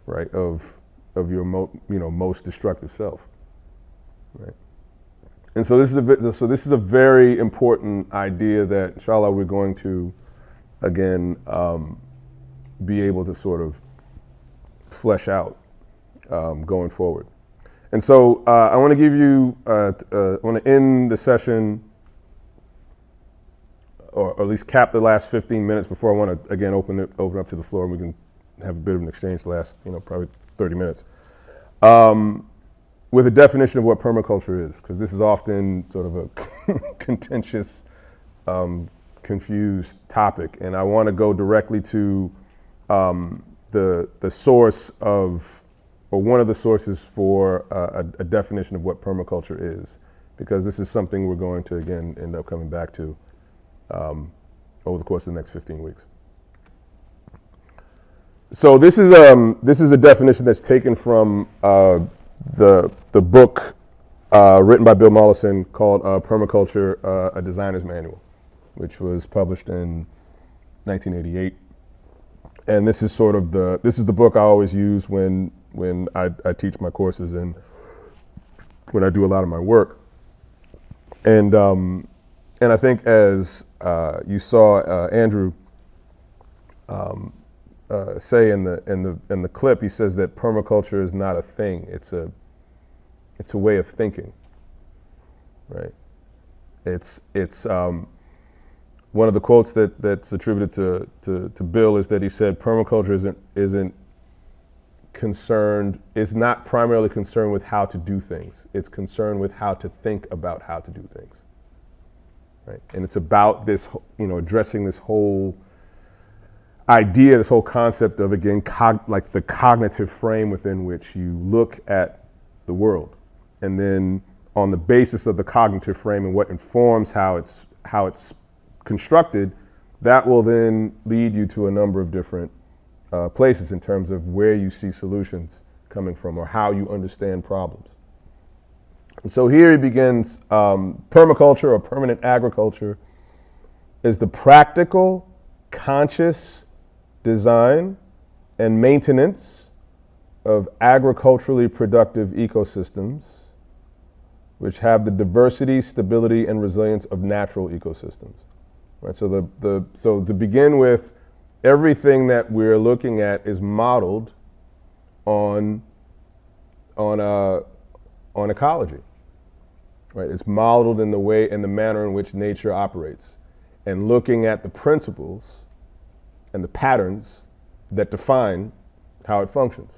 right, of your most destructive self, right? And so this is a very important idea that, inshallah, we're going to again be able to sort of flesh out going forward. And so I want to give you, I want to end the session, or at least cap the last 15 minutes before I want to again open up to the floor, and we can have a bit of an exchange the last, probably 30 minutes. With a definition of what permaculture is, because this is often sort of a contentious, confused topic, and I want to go directly to the source of, or one of the sources for a definition of what permaculture is, because this is something we're going to again end up coming back to over the course of the next 15 weeks. So this is a definition that's taken from the book written by Bill Mollison called Permaculture, A Designer's Manual, which was published in 1988. And this is sort of the book I always use when I teach my courses and when I do a lot of my work. And I think as you saw Andrew say in the clip, he says that permaculture is not a thing; it's a way of thinking, right? It's one of the quotes that's attributed to Bill is that he said permaculture is not primarily concerned with how to do things. It's concerned with how to think about how to do things, right? And it's about this, addressing this whole idea, this whole concept of, again, like the cognitive frame within which you look at the world. And then on the basis of the cognitive frame and what informs how it's constructed, that will then lead you to a number of different places in terms of where you see solutions coming from or how you understand problems. And so here he begins, permaculture or permanent agriculture is the practical, conscious design and maintenance of agriculturally productive ecosystems which have the diversity, stability, and resilience of natural ecosystems. Right? So so to begin with, everything that we're looking at is modeled on ecology. right? It's modeled in the way and the manner in which nature operates, and looking at the principles and the patterns that define how it functions.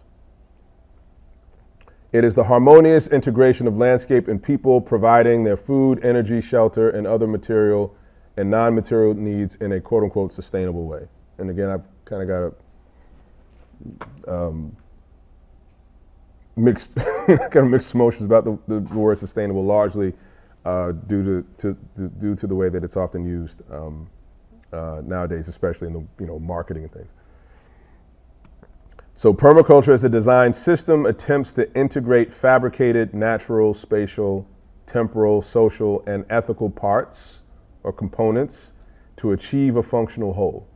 It is the harmonious integration of landscape and people, providing their food, energy, shelter, and other material and non-material needs in a quote-unquote sustainable way. And again, I've kind of got mixed emotions about the word sustainable, largely due to the way that it's often used nowadays, especially in the marketing and things. So permaculture as a design system attempts to integrate fabricated, natural, spatial, temporal, social, and ethical parts or components to achieve a functional whole.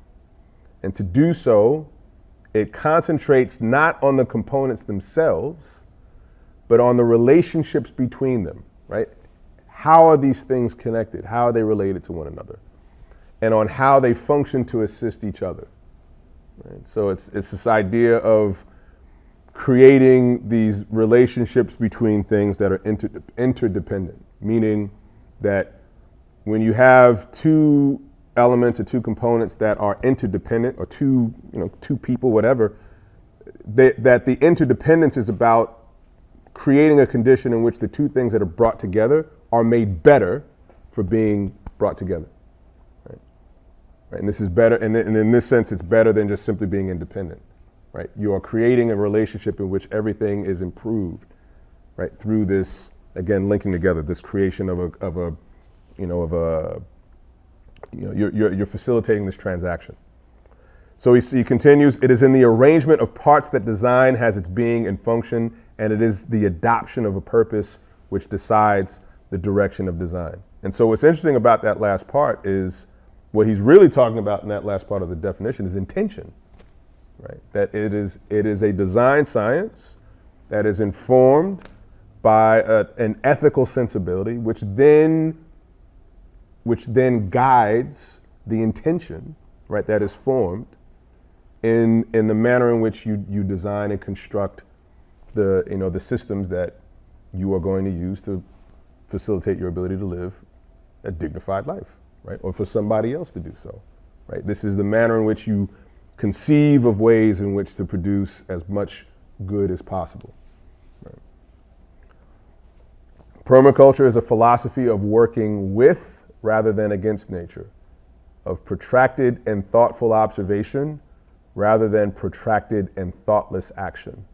And to do so, it concentrates not on the components themselves, but on the relationships between them, right? How are these things connected? How are they related to one another? And on how they function to assist each other. Right? So it's this idea of creating these relationships between things that are interdependent, meaning that when you have two elements or two components that are interdependent, or two people, whatever, that the interdependence is about creating a condition in which the two things that are brought together are made better for being brought together. Right? And this is better, and in this sense, it's better than just simply being independent. Right? You are creating a relationship in which everything is improved, right? Through this, again, linking together this creation you're facilitating this transaction. So he continues, it is in the arrangement of parts that design has its being and function, and it is the adoption of a purpose which decides the direction of design. And so what's interesting about that last part is what he's really talking about in that last part of the definition is intention, right? That it is a design science that is informed by an ethical sensibility, which then guides the intention, right, that is formed in the manner in which you design and construct the systems that you are going to use to facilitate your ability to live a dignified life, right, or for somebody else to do so, right? This is the manner in which you conceive of ways in which to produce as much good as possible. Right? Permaculture is a philosophy of working with rather than against nature, of protracted and thoughtful observation rather than protracted and thoughtless action,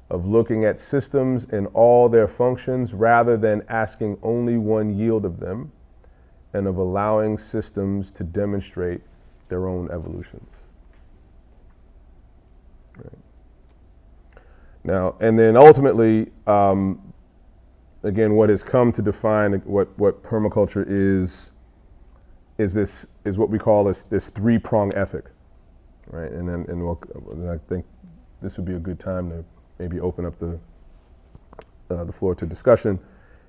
of looking at systems in all their functions rather than asking only one yield of them, and of allowing systems to demonstrate their own evolutions. Right. Now, and then ultimately, again, what has come to define what permaculture is what we call this three-prong ethic, right? And then I think this would be a good time to maybe open up the floor to discussion.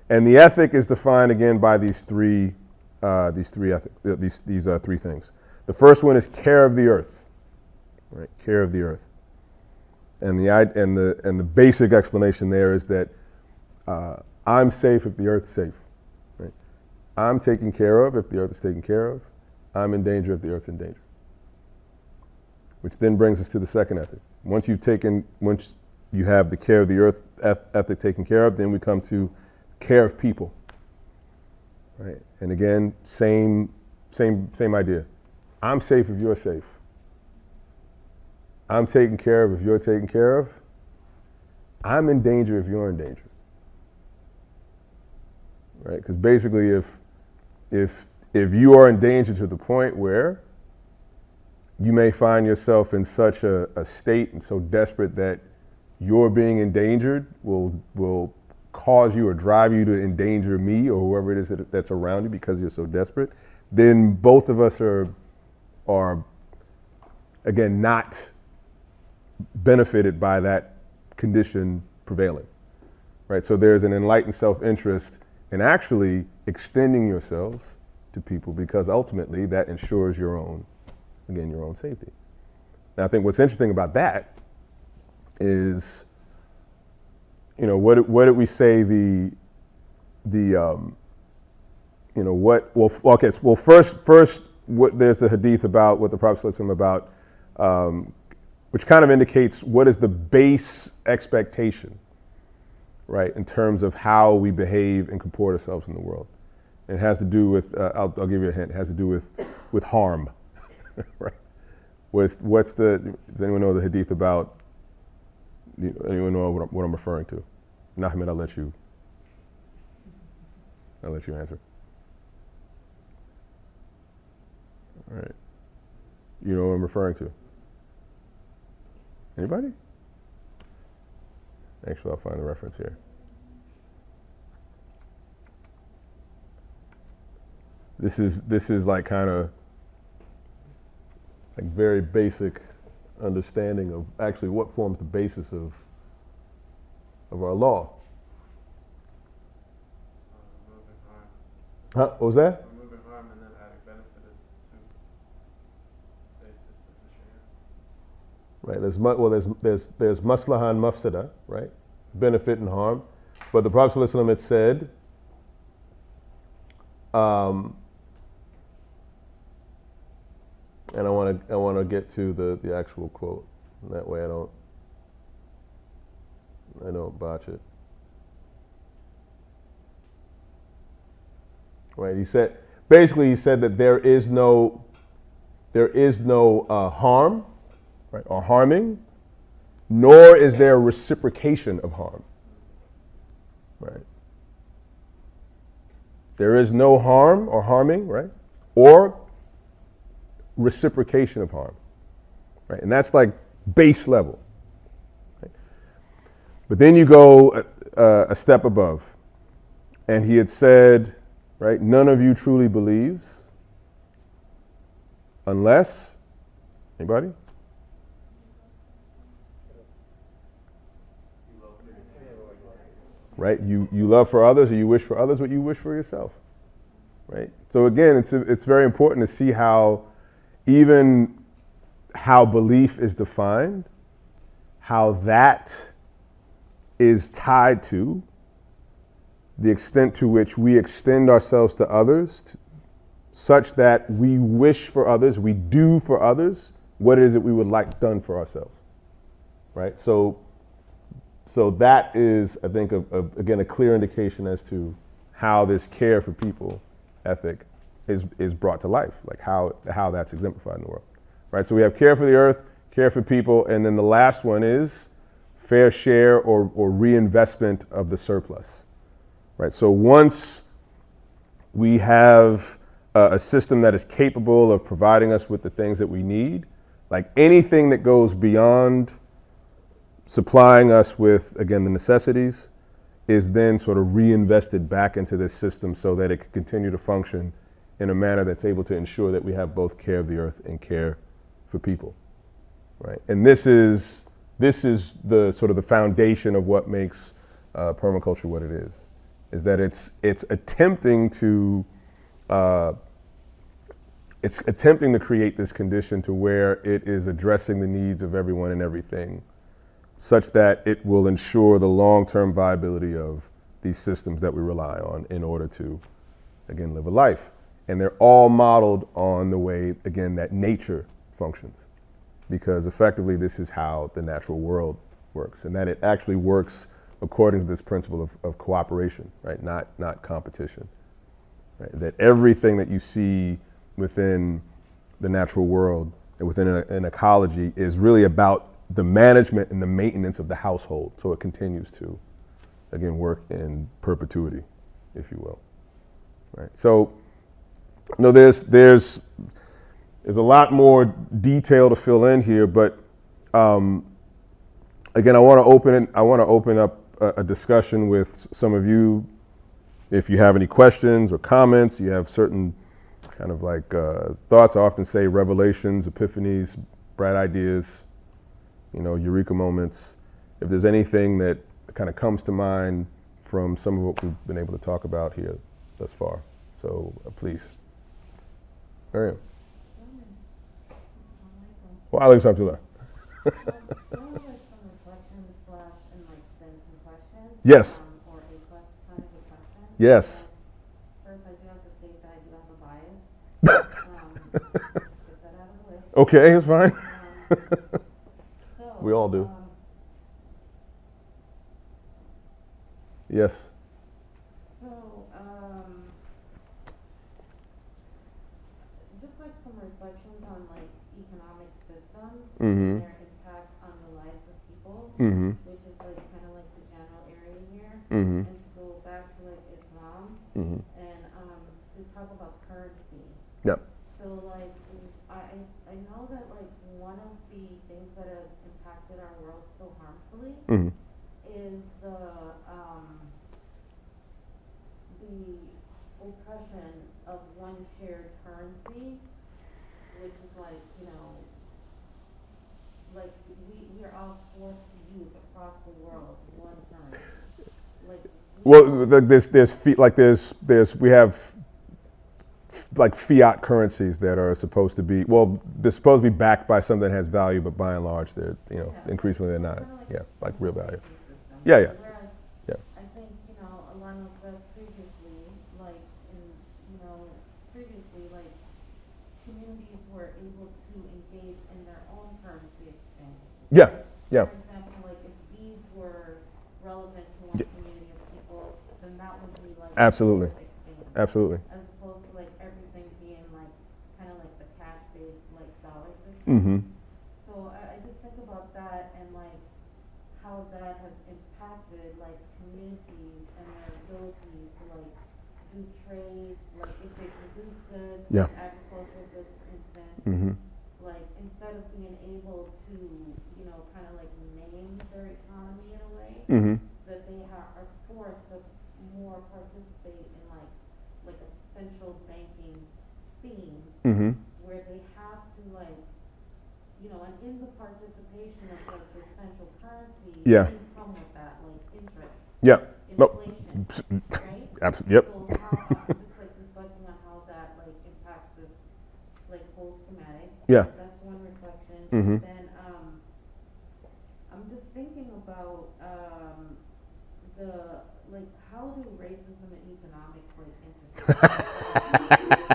And the ethic is defined again by these three things. The first one is care of the earth, right? Care of the earth, and the basic explanation there is that I'm safe if the earth's safe, right? I'm taken care of if the earth is taken care of. I'm in danger if the earth's in danger. Which then brings us to the second ethic. Once you have the care of the earth ethic taken care of, then we come to care of people, right? And again, same idea. I'm safe if you're safe. I'm taken care of if you're taken care of. I'm in danger if you're in danger. Right? Because basically if you are in danger to the point where you may find yourself in such a state and so desperate that your being endangered will cause you or drive you to endanger me or whoever it is that's around you because you're so desperate, then both of us are again not benefited by that condition prevailing, right? So there's an enlightened self-interest in actually extending yourselves to people, because ultimately that ensures your own safety. Now, I think what's interesting about that is, what did we say first, what there's the hadith about what the Prophet ﷺ about, which kind of indicates what is the base expectation, right, in terms of how we behave and comport ourselves in the world. And it has to do with, I'll give you a hint, it has to do with harm, right? Does anyone know the hadith about, anyone know what I'm referring to? Nahmed, I'll let you answer. All right. You know what I'm referring to? Anybody? Actually, I'll find the reference here. This is like kind of like very basic understanding of actually what forms the basis of our law. Huh? What was that? Removing harm and then adding benefit is the two bases of the sharia. Right. There's maslaha and mafsada, right? Benefit and harm. But the Prophet ﷺ had said, and I want to get to the actual quote. That way I don't botch it. Right. He said that there is no harm, right, or harming, nor is there reciprocation of harm. Right. There is no harm or harming, right, or reciprocation of harm, right, and that's like base level. Right? But then you go a step above, and he had said, right, none of you truly believes unless, anybody? Right, you love for others, or you wish for others what you wish for yourself, right? So again, it's very important to see how even how belief is defined, how that is tied to the extent to which we extend ourselves to others, such that we wish for others, we do for others what it is that we would like done for ourselves, right? So that is, I think, again, a clear indication as to how this care for people ethic is brought to life, like how that's exemplified in the world, right? So we have care for the earth, care for people, and then the last one is fair share or reinvestment of the surplus, right? So once we have a system that is capable of providing us with the things that we need, like anything that goes beyond supplying us with, again, the necessities, is then sort of reinvested back into this system so that it can continue to function in a manner that's able to ensure that we have both care of the earth and care for people, right? And this is the sort of the foundation of what makes permaculture what it is that it's attempting to create this condition to where it is addressing the needs of everyone and everything, such that it will ensure the long-term viability of these systems that we rely on in order to, again, live a life. And they're all modeled on the way, again, that nature functions. Because effectively, this is how the natural world works, and that it actually works according to this principle of cooperation, right? Not competition. Right? That everything that you see within the natural world and within an ecology is really about the management and the maintenance of the household, so it continues to, again, work in perpetuity, if you will. Right. So, there's a lot more detail to fill in here, but again, I want to open up a discussion with some of you. If you have any questions or comments, you have certain kind of like thoughts. I often say revelations, epiphanies, bright ideas, eureka moments. If there's anything that kind of comes to mind from some of what we've been able to talk about here thus far. So please. Miriam. Wa alaikum salam. Yes. Or a kind of a question. Yes. First, I do have to state that I do have a bias. Get that out of the way. Okay, it's fine. So, We all do. Yes. So, just like some reflections on like economic systems Mhm. and their impact on the lives of people, Mhm. which is like kind of like the general area here, Mhm. and to go back to like Islam Mhm. and to talk about currency. Yep. So like I know that like one of the things that has impacted our world so harmfully Mhm. is the oppression of one shared currency, which is like, you know, like we are all forced to use across the world one currency. Like Well, we have like fiat currencies that are supposed to be, well, they're supposed to be backed by something that has value, but by and large, they're, you know, increasingly they're not. Yeah, like real value. Yeah, yeah. Whereas Yeah. I think, you know, along with us previously, like previously, like communities were able to engage in their own currency exchange. Yeah, yeah. For example, like if beads were relevant to one community of people, then that would be like Absolutely. exchange. Absolutely. As opposed to like everything being like kind of like the cash-based like dollar system. Mm-hmm. So I just think about that and like how that has impacted like communities and their abilities to like do trade, like if they produce goods, Yeah. like agricultural goods for instance, Mm-hmm. like instead of being able to, you know, kind of like name their economy in a way, Mm-hmm. that they are forced to more participate in like a central banking theme, Mm-hmm. where they have to like, you know, and in the participation of like the central currency, Yeah. things come with that, like interest, Yeah. No. inflation, right? Yep. So how, I'm just like reflecting on how that like impacts this like whole schematic. Yeah. That's one reflection. Mhm. Then I'm just thinking about the like how do racism and economics like intersect?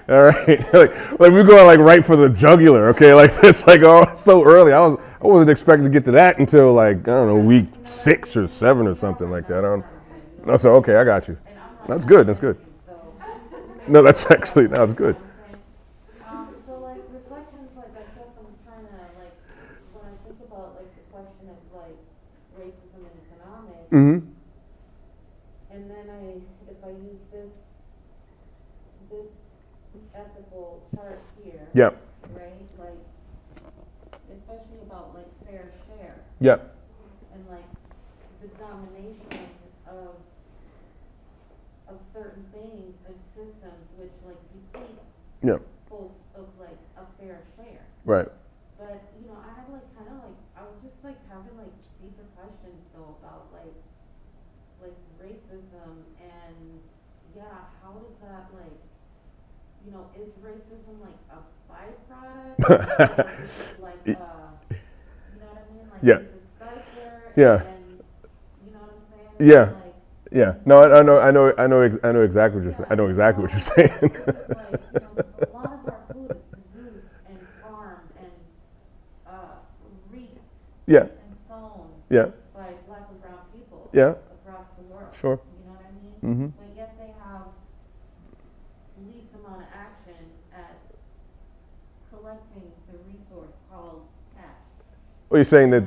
All right. like we're going like right for the jugular. Okay. Like it's like, oh, it's so early. I wasn't expecting to get to that until like, I don't know, week 6 or 7 or something like that. I don't. No. So okay, I got you. That's good. That's good. No, that's actually that's good. So like reflections, like I guess I'm trying to like when I think about like the question of like racism and economics, Mm-hmm. and then if I use this ethical chart here, Yep. right, like especially about like fair share, Yep. and like the domination of certain things and systems which like deplete Yep. folks of like a fair share. Right. But you know, I had like kind of like I was just like having like deeper questions though about like racism and yeah, how does that like, you know, is racism like a byproduct? Or is it like you know what I mean? Like Yeah. does it start there? Yeah. And you know what I'm saying? Yeah. Like, Yeah. No, I know exactly what you're saying. I know exactly what you're saying. like, you know, 'cause a lot of our food is produced and farmed and reaped Yeah. and sown Yeah. by black and brown people Yeah. across the world. Sure. You know what I mean? Mm-hmm. But yet they have least amount of action at collecting the resource called cash. Well, you're saying that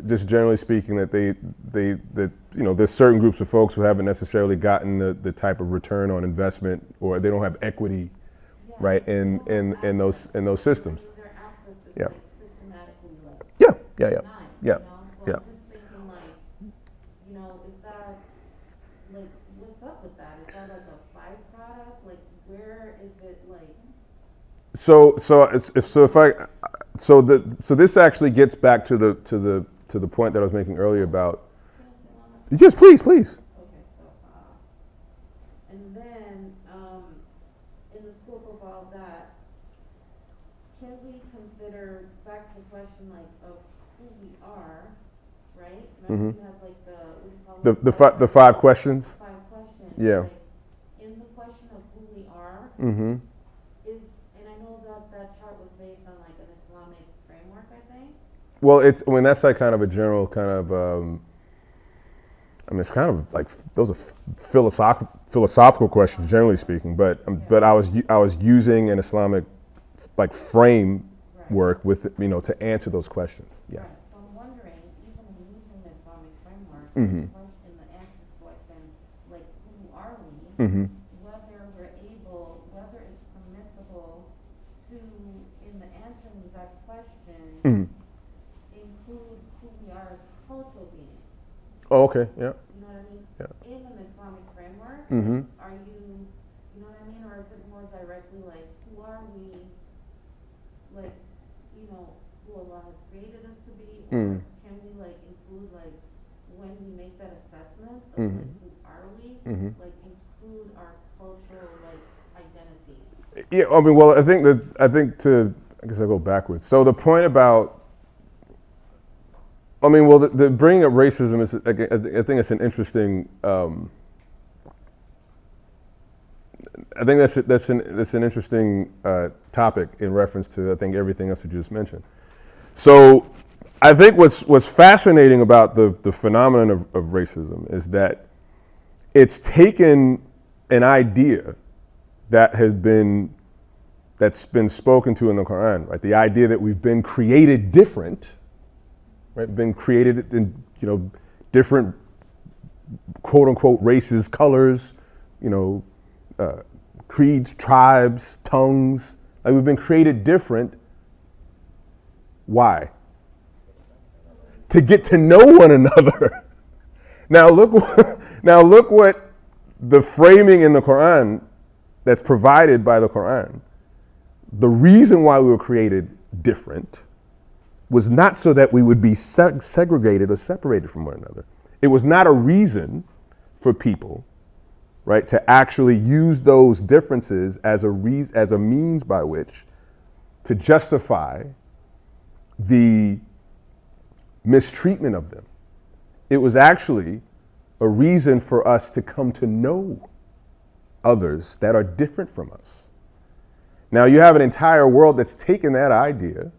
just generally speaking that you know, there's certain groups of folks who haven't necessarily gotten the type of return on investment, or they don't have equity, Yeah, right, they don't have in those access. systems. I mean, their access is Yeah. like systematically like Yeah. Yeah. denied, Yeah. you know? So Yeah. I'm just thinking like, you know, is that like what's up with that? Is that like a byproduct? Like where is it like? So this actually gets back to the point that I was making earlier about. Yes, please. Okay, so and then in the scope of all that, can we consider back to the question like of who we are? right? Remember you have like what do you call it? The 5 questions. 5 questions. Yeah. Like, in the question of who we are, Mm-hmm. and I know that chart was based on like an Islamic framework, I think. Well, that's like kind of a general kind of, it's kind of like, those are philosophical questions, generally speaking, but I was using an Islamic like framework with, to answer those questions. Yeah. Right. So I'm wondering, even using the Islamic framework, Mm-hmm. in the answer to the question, like who are we, Mm-hmm. whether it's permissible to, in the answering that question, Mm-hmm. include who we are as cultural beings. Oh, okay. Yeah. You know what I mean? Yeah. In an Islamic framework, Mm-hmm. are you know what I mean? Or is it more directly like, who are we, like, who Allah has created us to be? Or can we, like, include, like, when we make that assessment of, like, who are we, like, include our cultural, like, identity? Yeah, well, I guess I'll go backwards. So the point about, the bringing up racism is, I think it's an interesting, I think that's an interesting topic in reference to, I think, everything else you just mentioned. So I think what's fascinating about the phenomenon of racism is that it's taken an idea that's been spoken to in the Quran, right? The idea that we've been created different, right? Been created in, different quote unquote races, colors, creeds, tribes, tongues. Like, we've been created different. Why? To get to know one another. Now look what the framing in the Quran that's provided by the Quran. The reason why we were created different was not so that we would be segregated or separated from one another. It was not a reason for people, right, to actually use those differences as a means by which to justify the mistreatment of them. It was actually a reason for us to come to know others that are different from us. Now you have an entire world that's taken that idea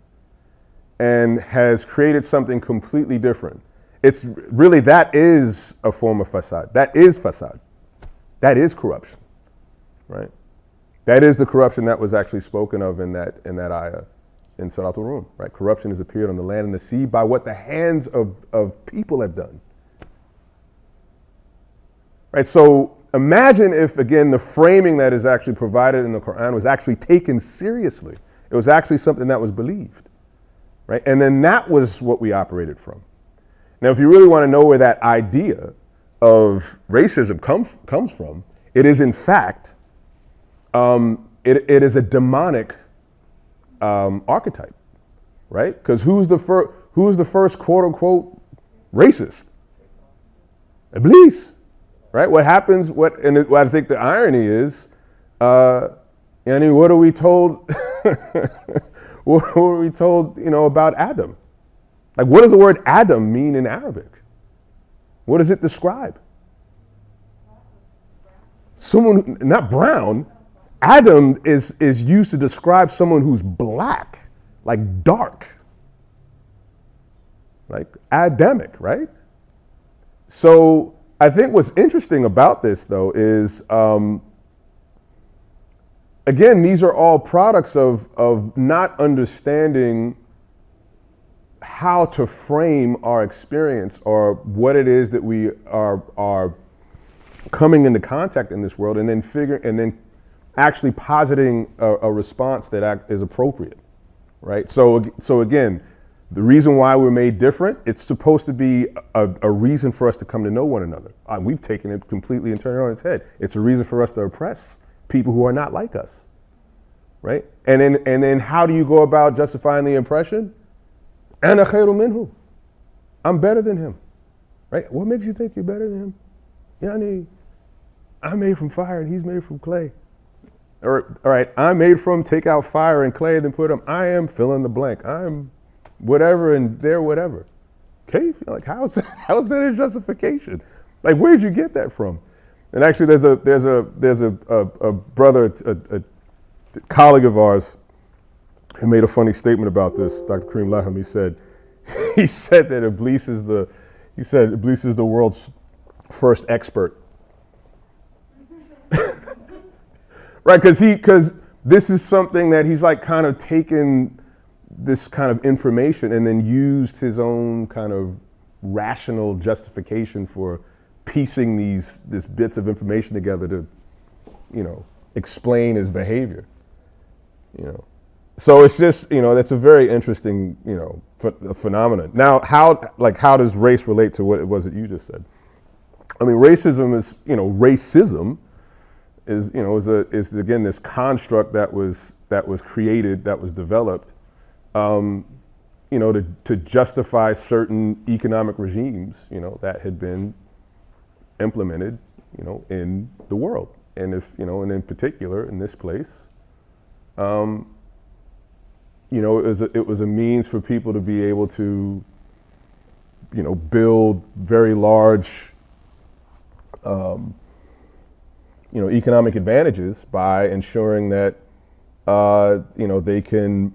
and has created something completely different. It's really, that is a form of fasad. That is fasad. That is corruption, right? That is the corruption that was actually spoken of in that ayah in Surat al-Rum, right? Corruption has appeared on the land and the sea by what the hands of people have done. Right, so imagine if, again, the framing that is actually provided in the Quran was actually taken seriously. It was actually something that was believed, right? And then that was what we operated from. Now, if you really want to know where that idea of racism comes from, it is in fact, it is a demonic archetype, right? Because who's the first quote unquote racist? Iblis, right? What happens? I think the irony is, what are we told? What were we told? About Adam. Like, what does the word Adam mean in Arabic? What does it describe? Someone, not brown. Adam is used to describe someone who's black, like dark, like Adamic, right? So I think what's interesting about this, though, is, again, these are all products of not understanding how to frame our experience or what it is that we are coming into contact in this world, and then actually positing a response that is appropriate, right? So again, the reason why we're made different, it's supposed to be a reason for us to come to know one another. We've taken it completely and turned it on its head. It's a reason for us to oppress people who are not like us, right? And then how do you go about justifying the oppression? Ana khayru minhu. I'm better than him, right? What makes you think you're better than him? Yani, I'm made from fire and he's made from clay. All right, I'm made from, take out fire and clay, then put them, I am fill in the blank. I'm whatever and they're whatever. cave? Like, how is that a justification? Like, where did you get that from? And actually, there's a brother, a colleague of ours, who made a funny statement about this. Dr. Kareem Laham. He said that Iblis is the world's first expert. Right, because this is something that he's like kind of taken this kind of information and then used his own kind of rational justification for piecing these bits of information together to, explain his behavior. So it's just, that's a very interesting, phenomenon. Now, how does race relate to what it was that you just said? I mean, racism is again this construct that was created, that was developed, to justify certain economic regimes, that had been implemented, in the world, and and in particular in this place, it was a means for people to be able to, build very large, economic advantages by ensuring that, they can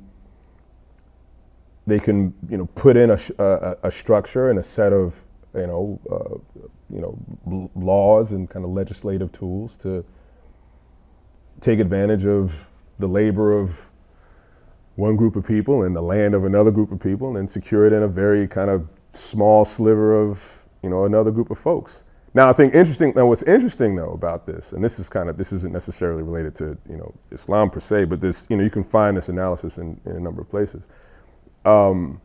put in a structure and a set of, laws and kind of legislative tools to take advantage of the labor of one group of people and the land of another group of people, and then secure it in a very kind of small sliver of, another group of folks. Now, what's interesting though about this, and this isn't necessarily related to, Islam per se, but this, you can find this analysis in a number of places. The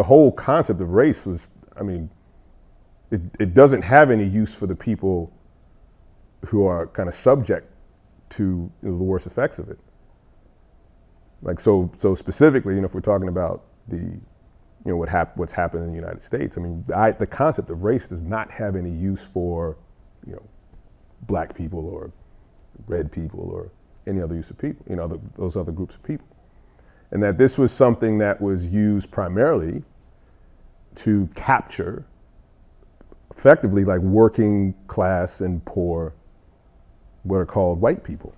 whole concept of race was, it doesn't have any use for the people who are kind of subject to the worst effects of it. Like, so specifically, if we're talking about what's happened in the United States, the concept of race does not have any use for, black people or red people or any other use of people, those other groups of people. And that this was something that was used primarily to capture effectively like working class and poor, what are called white people.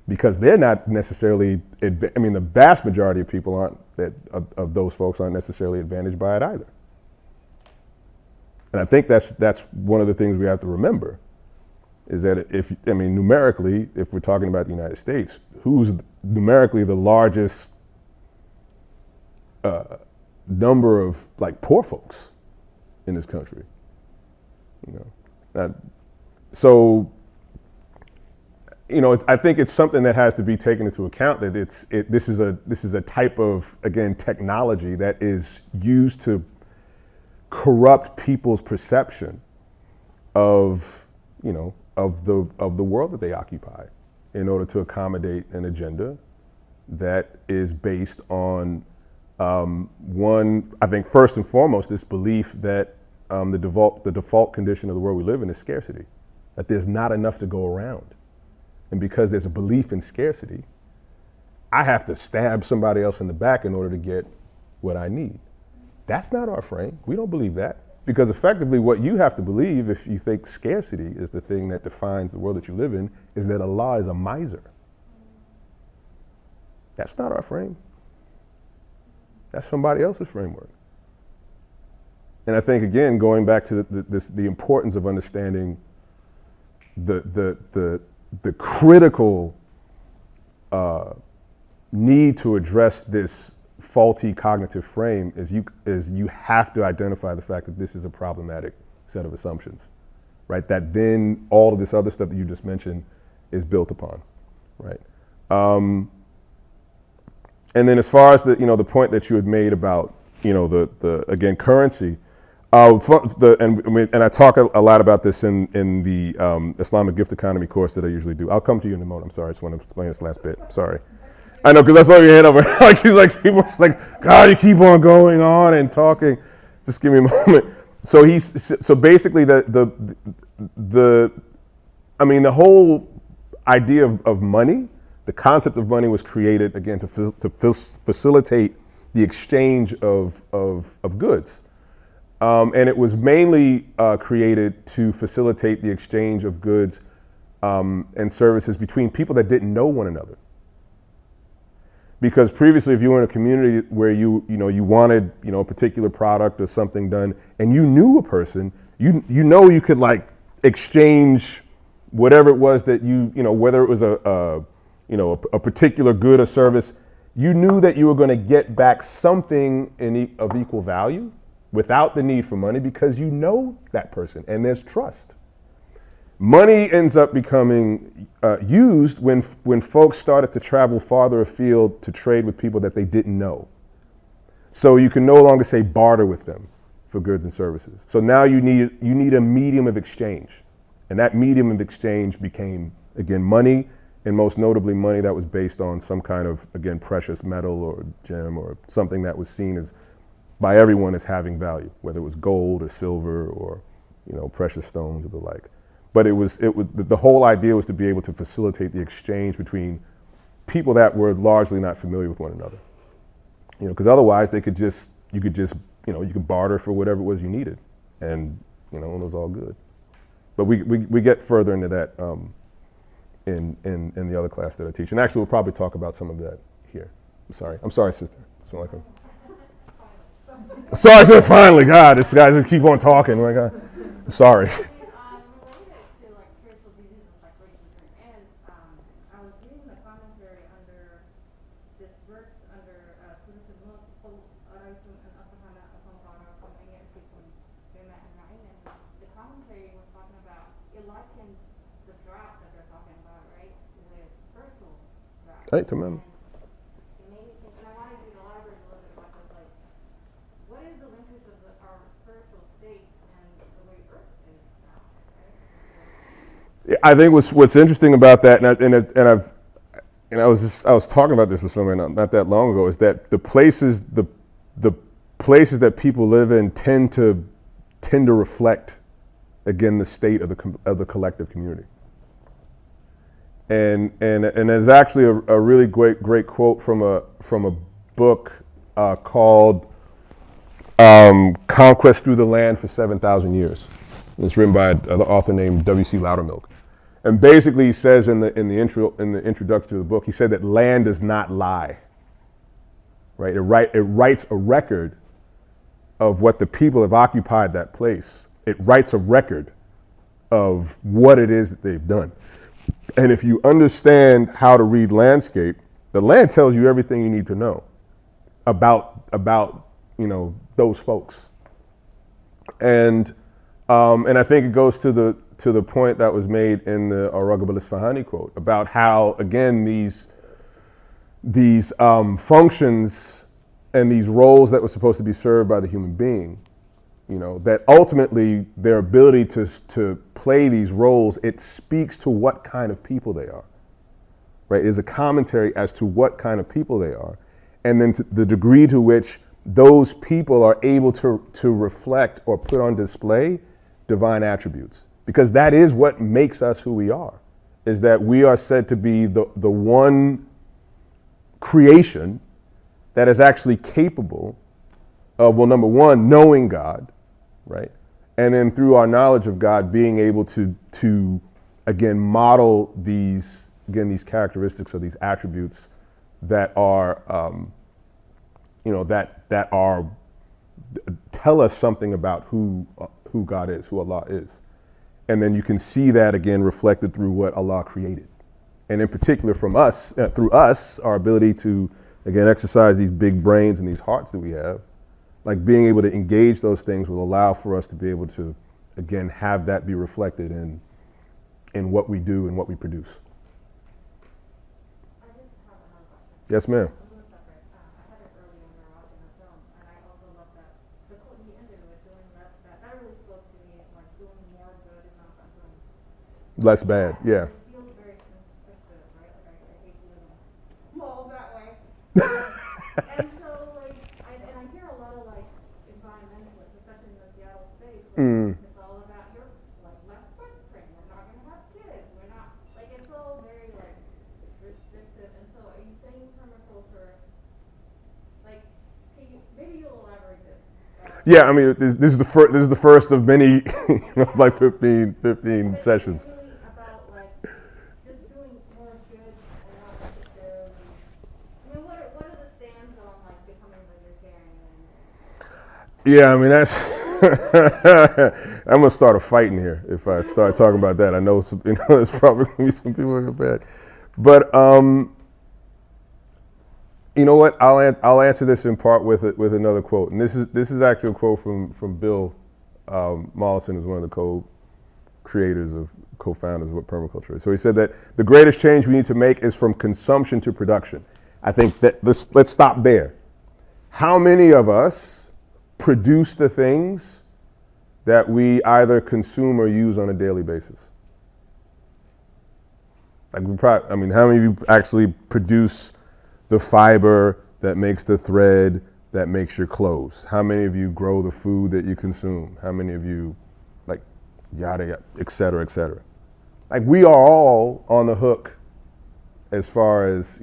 Because they're not necessarily, the vast majority of people of those folks aren't necessarily advantaged by it either. And I think that's one of the things we have to remember, is that numerically, if we're talking about the United States, who's numerically the largest number of like poor folks in this country? I think it's something that has to be taken into account, that this is a type of, again, technology that is used to corrupt people's perception of the world that they occupy, in order to accommodate an agenda that is based on one, I think first and foremost, this belief that the default condition of the world we live in is scarcity, that there's not enough to go around. And because there's a belief in scarcity, I have to stab somebody else in the back in order to get what I need. That's not our frame. We don't believe that. Because effectively what you have to believe, if you think scarcity is the thing that defines the world that you live in, is that Allah is a miser. That's not our frame. That's somebody else's framework. And I think, again, going back to the importance of understanding the critical need to address this faulty cognitive frame is you have to identify the fact that this is a problematic set of assumptions, right? That then all of this other stuff that you just mentioned is built upon, right? And then as far as the point that you had made about the currency, and I talk a lot about this in the Islamic gift economy course that I usually do. I'll come to you in a moment. I'm sorry, I just want to explain this last bit. Sorry. I know, because I saw your hand over. People are like, God, you keep on going on and talking. Just give me a moment. So basically the whole idea of money, the concept of money was created again to facilitate the exchange of goods. And it was mainly created to facilitate the exchange of goods and services between people that didn't know one another. Because previously, if you were in a community where you wanted a particular product or something done, and you knew a person, you could like exchange whatever it was that whether it was a particular good or service, you knew that you were going to get back something of equal value without the need for money because you know that person and there's trust. Money ends up becoming used when folks started to travel farther afield to trade with people that they didn't know. So you can no longer say barter with them for goods and services. So now you need a medium of exchange. And that medium of exchange became, again, money, and most notably money that was based on some kind of, again, precious metal or gem or something that was seen as by everyone as having value, whether it was gold or silver or precious stones or the like. But it was the whole idea was to be able to facilitate the exchange between people that were largely not familiar with one another. Because otherwise you could barter for whatever it was you needed, and it was all good. But we get further into that in the other class that I teach, and actually we'll probably talk about some of that here. I'm sorry, sister. Sorry, sir. Finally, God, this guys just keep on talking. Like, I'm sorry. Hey, Tamam. I think what's interesting about that, and I was talking about this with someone not that long ago, is that the places that people live in tend to reflect, again, the state of the collective community. And there's actually a really great quote from a book called "Conquest Through the Land for 7,000 Years." It's written by an author named W.C. Loudermilk. And basically, he says in the introduction to the book, he said that land does not lie. Right? It writes a record of what the people have occupied that place. It writes a record of what it is that they've done. And if you understand how to read landscape, the land tells you everything you need to know about those folks. And I think it goes to the point that was made in the Aragab al-Isfahani quote about how, again, these functions and these roles that were supposed to be served by the human being, that ultimately their ability to play these roles, it speaks to what kind of people they are, right? It is a commentary as to what kind of people they are, and then to the degree to which those people are able to reflect or put on display divine attributes. Because that is what makes us who we are, is that we are said to be the one creation that is actually capable of, well, number one, knowing God, right? And then through our knowledge of God, being able to again, model these characteristics or these attributes that are, that are, tell us something about who God is, who Allah is. And then you can see that again reflected through what Allah created. And in particular from us, through us, our ability to, again, exercise these big brains and these hearts that we have, like being able to engage those things will allow for us to be able to, again, have that be reflected in what we do and what we produce. I just have another question. Yes, ma'am. I had it earlier when we were watching the film, and I also love that the quote he ended with, doing less bad. That really spoke to me, like doing more good is not doing less bad, yeah. It feels very constrictive, right? Like I hate living small that way. And so, like, I hear a lot of like environmentalists, especially in the Seattle space, like, it's all about your like less footprint. We're not gonna have kids. We're not like it's all very like restrictive. And so, are you saying permaculture, like, Yeah, I mean, this is the first of many, like 15 sessions. It's really about like just doing more good and not necessarily. I mean, what are the stands on like becoming vegetarian? Yeah, I mean that's. I'm gonna start a fight in here if I start talking about that. I know there's probably gonna be some people who are bad, but you know what? I'll answer this in part with another quote, and this is actually a quote from Bill Mollison, who's one of the co-founders of what permaculture is. So he said that the greatest change we need to make is from consumption to production. I think that let's stop there. How many of us produce the things that we either consume or use on a daily basis? Like how many of you actually produce the fiber that makes the thread that makes your clothes? How many of you grow the food that you consume? How many of you, like, yada, yada, et cetera, et cetera? Like, we are all on the hook as far as,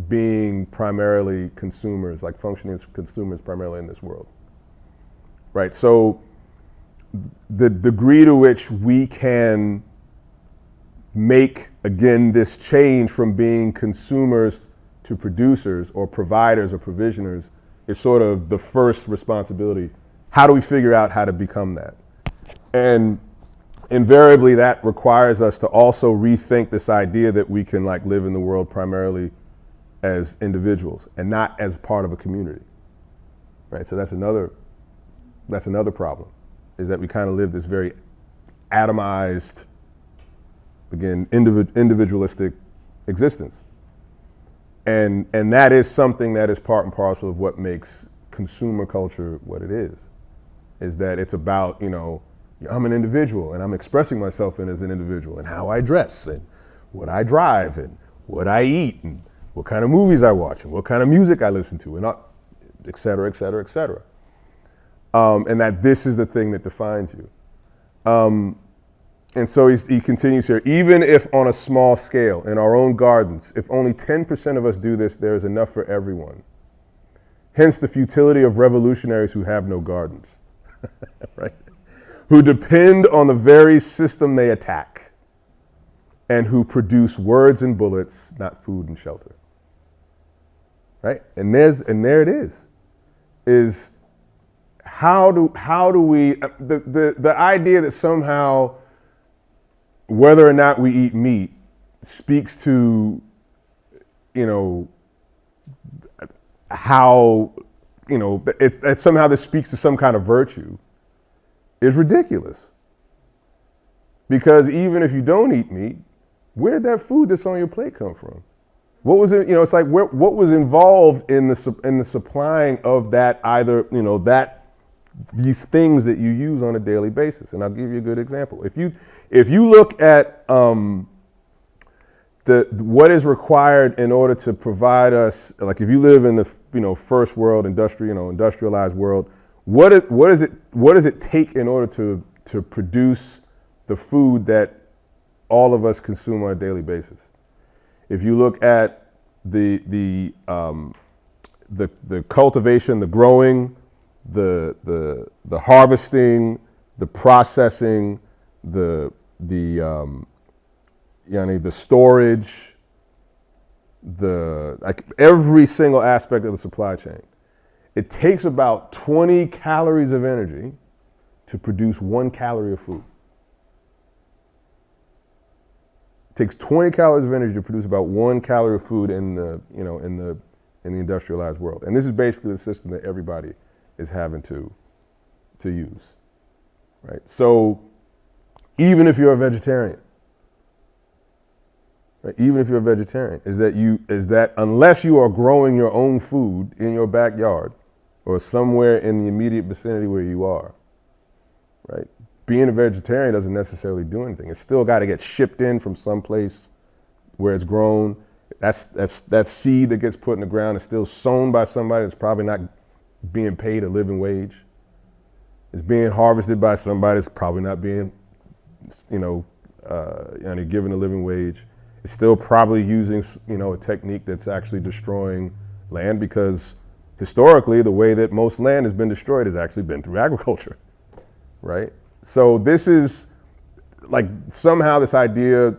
being primarily consumers, like functioning as consumers primarily in this world, right? So the degree to which we can make, again, this change from being consumers to producers or providers or provisioners is sort of the first responsibility. How do we figure out how to become that? And invariably that requires us to also rethink this idea that we can like live in the world primarily as individuals and not as part of a community, right? So that's another problem, is that we kind of live this very atomized, again, individualistic existence. And that is something that is part and parcel of what makes consumer culture what it is that it's about, I'm an individual and I'm expressing myself as an individual, and how I dress and what I drive and what I eat and what kind of movies I watch and what kind of music I listen to, and et cetera, et cetera, et cetera. And that this is the thing that defines you. And so he continues here, even if on a small scale, in our own gardens, if only 10% of us do this, there is enough for everyone. Hence the futility of revolutionaries who have no gardens, right? Who depend on the very system they attack, and who produce words and bullets, not food and shelter. Right? And there it is how do we, the idea that somehow whether or not we eat meat speaks to, how, it's somehow this speaks to some kind of virtue is ridiculous. Because even if you don't eat meat, where'd that food that's on your plate come from? What was it, it's like what was involved in the supplying of that, either, these things that you use on a daily basis. And I'll give you a good example. If you look at what is required in order to provide us, like if you live in the first world industrialized world, what does it take in order to produce the food that all of us consume on a daily basis? If you look at the cultivation, the growing, the harvesting, the processing, the storage, like every single aspect of the supply chain, it takes about 20 calories of energy to produce 1 calorie of food. It takes 20 calories of energy to produce about 1 calorie of food in the industrialized world. And this is basically the system that everybody is having to use, right? So even if you're a vegetarian, right, is that unless you are growing your own food in your backyard or somewhere in the immediate vicinity where you are, right? Being a vegetarian doesn't necessarily do anything. It's still got to get shipped in from someplace where it's grown. That seed that gets put in the ground is still sown by somebody that's probably not being paid a living wage. It's being harvested by somebody that's probably not being, given a living wage. It's still probably using, a technique that's actually destroying land, because historically, the way that most land has been destroyed has actually been through agriculture, right? So this is like somehow this idea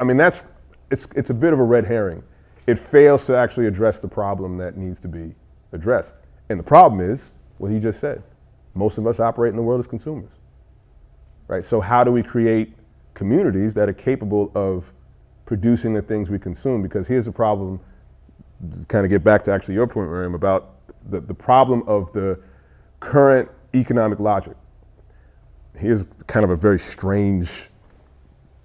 I mean, it's a bit of a red herring. It fails to actually address the problem that needs to be addressed. And the problem is what he just said. Most of us operate in the world as consumers, right? So how do we create communities that are capable of producing the things we consume? Because here's the problem, to kind of get back to actually your point, Miriam, about the problem of the current economic logic. Here's kind of a very strange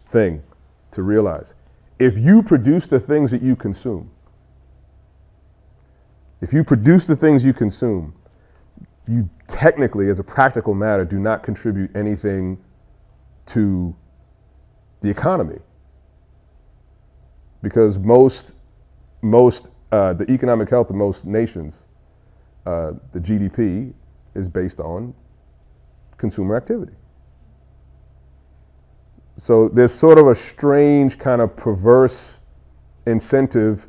thing to realize. If you produce the things that you consume, you technically, as a practical matter, do not contribute anything to the economy. Because the economic health of most nations, the GDP, is based on consumer activity. So there's sort of a strange kind of perverse incentive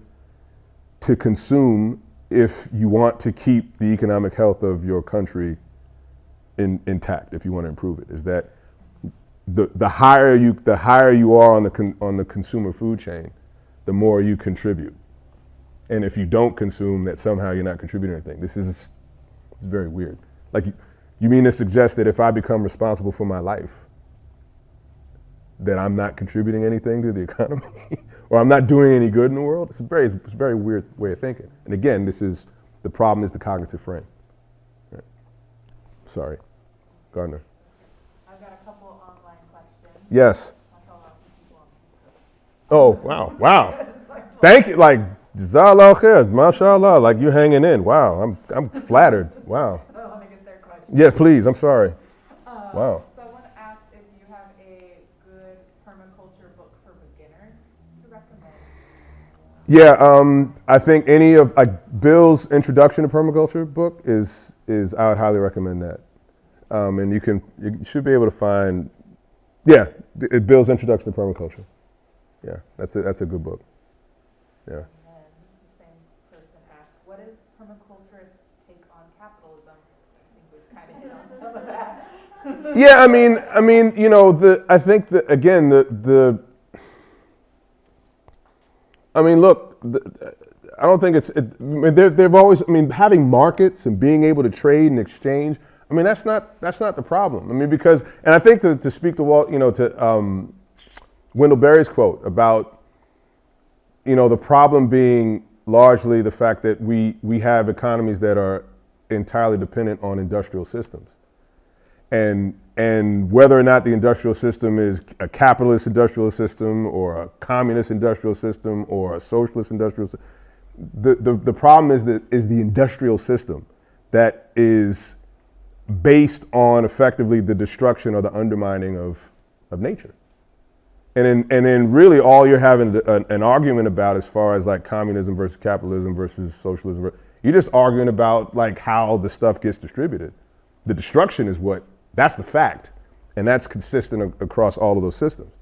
to consume if you want to keep the economic health of your country intact, if you want to improve it, is that the higher you are on the consumer food chain, the more you contribute. And if you don't consume, that somehow you're not contributing anything. It's very weird. Like, you mean to suggest that if I become responsible for my life, that I'm not contributing anything to the economy, or I'm not doing any good in the world? It's a very weird way of thinking. And again, the problem is the cognitive frame. Right. Sorry, Gardner. I've got a couple online questions. Yes. Oh, wow. Thank you. Like, Jazakallah khair, mashallah. Like, you're hanging in. Wow, I'm flattered. Wow. I want to get their question. Yes, please. I'm sorry. Wow. Someone asked if you have a good permaculture book for beginners to recommend. Yeah, I think any of Bill's Introduction to Permaculture book is I would highly recommend that. And you should be able to find, Bill's Introduction to Permaculture. Yeah, that's a good book. Yeah. And then the same person asked, what is permaculturists' take on capitalism? I think we've kind of hit on some of that. Yeah, I mean, you know, I think that again, I mean, look, I don't think they've always, having markets and being able to trade and exchange, I mean, that's not the problem. I mean, because, and I think to speak to Walt, to Wendell Berry's quote about, the problem being largely the fact that we have economies that are entirely dependent on industrial systems. And whether or not the industrial system is a capitalist industrial system or a communist industrial system or a socialist industrial system, the problem is the industrial system that is based on effectively the destruction or the undermining of nature. And then really all you're having an argument about as far as like communism versus capitalism versus socialism, you're just arguing about like how the stuff gets distributed. The destruction is that's the fact. And that's consistent across all of those systems.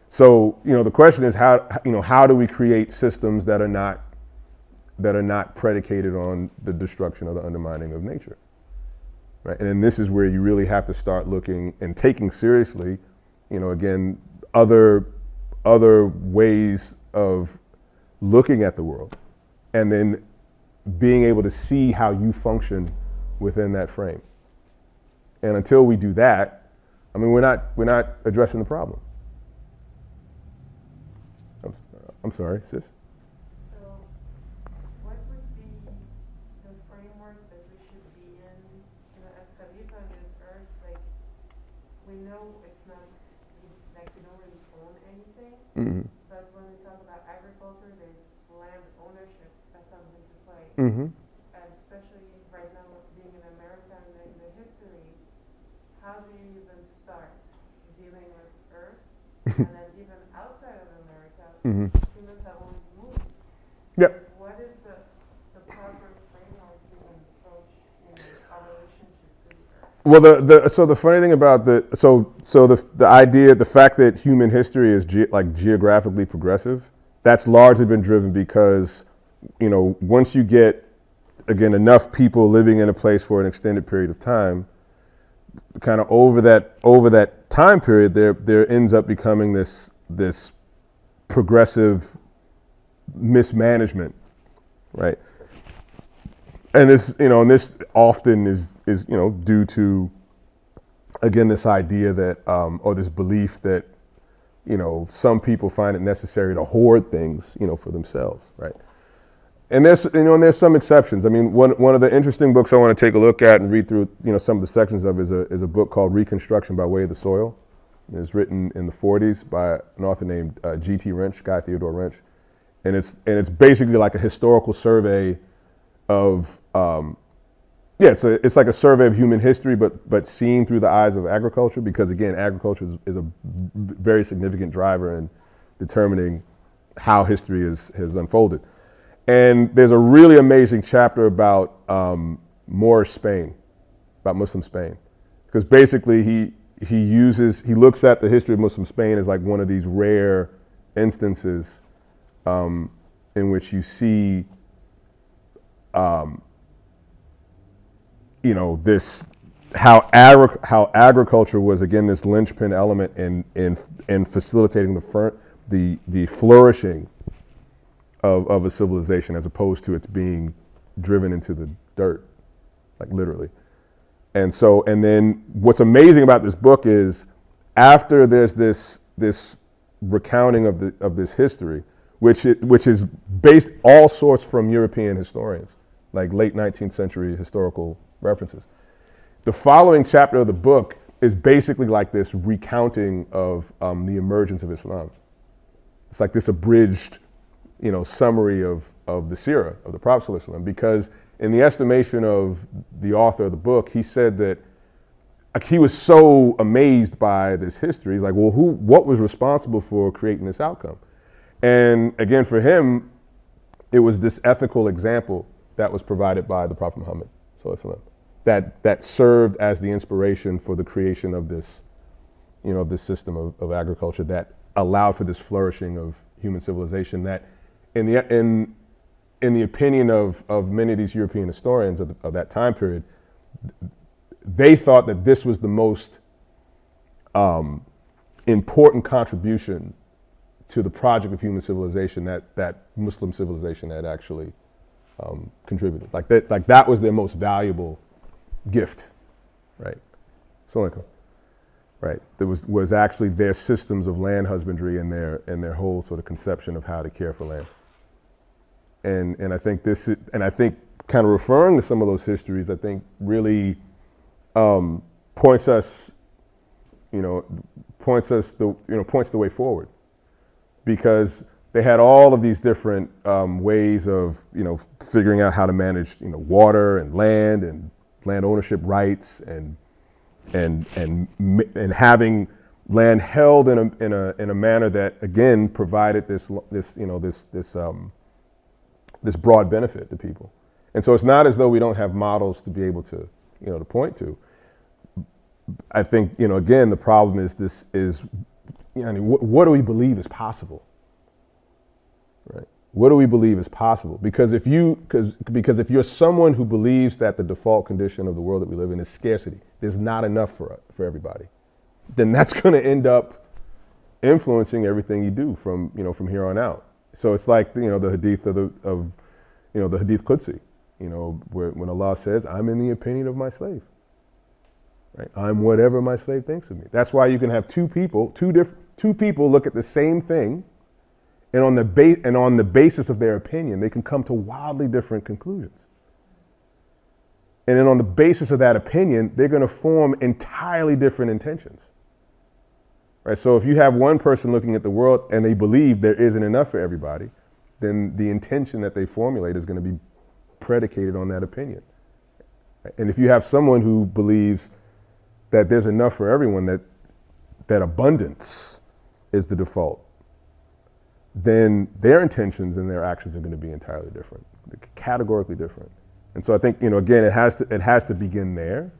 So, the question is how do we create systems that are not predicated on the destruction or the undermining of nature? Right? And then this is where you really have to start looking and taking seriously, again, other ways of looking at the world, and then being able to see how you function within that frame. And until we do that, we're not addressing the problem. I'm sorry, sis. So, what would be the framework that we should be in? As Khalifa on this earth, like, we know it's not, like, we don't really own anything. Mm-hmm. But when we talk about agriculture, there's land ownership that comes into play. Mm-hmm. And especially right now, being in America and in the history, how do you even start dealing with Earth? And then even outside of America, humans have always moved. Yep. What is the proper framework to even approach our relationship to the Earth? Well, so the funny thing about the idea, the fact that human history is geographically progressive, that's largely been driven because, once you get again, enough people living in a place for an extended period of time, kind of over that time period, there ends up becoming this progressive mismanagement, right? And this often is due to, again, this idea that, or this belief that, some people find it necessary to hoard things, for themselves, right? And there's some exceptions. I mean, one of the interesting books I want to take a look at and read through, some of the sections of is a book called Reconstruction by Way of the Soil. It's written in the 40s by an author named G.T. Wrench, Guy Theodore Wrench, and it's basically like a historical survey of it's like a survey of human history, but seen through the eyes of agriculture, because again, agriculture is a very significant driver in determining how history has unfolded. And there's a really amazing chapter about Moorish Spain, about Muslim Spain, because basically he looks at the history of Muslim Spain as like one of these rare instances in which you see this how agriculture was, again, this linchpin element in facilitating the flourishing of a civilization, as opposed to its being driven into the dirt, like literally. And then what's amazing about this book is, after there's this recounting of this history, which is based all sorts from European historians, like late 19th century historical references. The following chapter of the book is basically like this recounting of the emergence of Islam. It's like this abridged, summary of the seerah of the Prophet ﷺ, because in the estimation of the author of the book, he said that he was so amazed by this history. He's like, well, what was responsible for creating this outcome? And again, for him, it was this ethical example that was provided by the Prophet Muhammad ﷺ, that served as the inspiration for the creation of this, this system of agriculture that allowed for this flourishing of human civilization, that in the opinion of many of these European historians of that time period, they thought that this was the most important contribution to the project of human civilization that Muslim civilization had actually contributed. Like that was their most valuable gift, right? Right. There was actually their systems of land husbandry and their whole sort of conception of how to care for land. And I think kind of referring to some of those histories, I think really points the way forward, because they had all of these different ways of figuring out how to manage water and land ownership rights and having land held in a manner that, again, provided this broad benefit to people. And so it's not as though we don't have models to be able to to point to. I think again, the problem is what do we believe is possible, right? What do we believe is possible? Because if you're someone who believes that the default condition of the world that we live in is scarcity, there's not enough for everybody, then that's going to end up influencing everything you do from here on out. So it's like the hadith of the hadith Qudsi, when Allah says, "I'm in the opinion of my slave." Right? I'm whatever my slave thinks of me. That's why you can have two people look at the same thing, and on the basis of their opinion, they can come to wildly different conclusions. And then on the basis of that opinion, they're going to form entirely different intentions. Right? So if you have one person looking at the world and they believe there isn't enough for everybody, then the intention that they formulate is going to be predicated on that opinion. Right? And if you have someone who believes that there's enough for everyone, that abundance is the default, then their intentions and their actions are going to be entirely different, categorically different. And so I think, again, it has to begin there.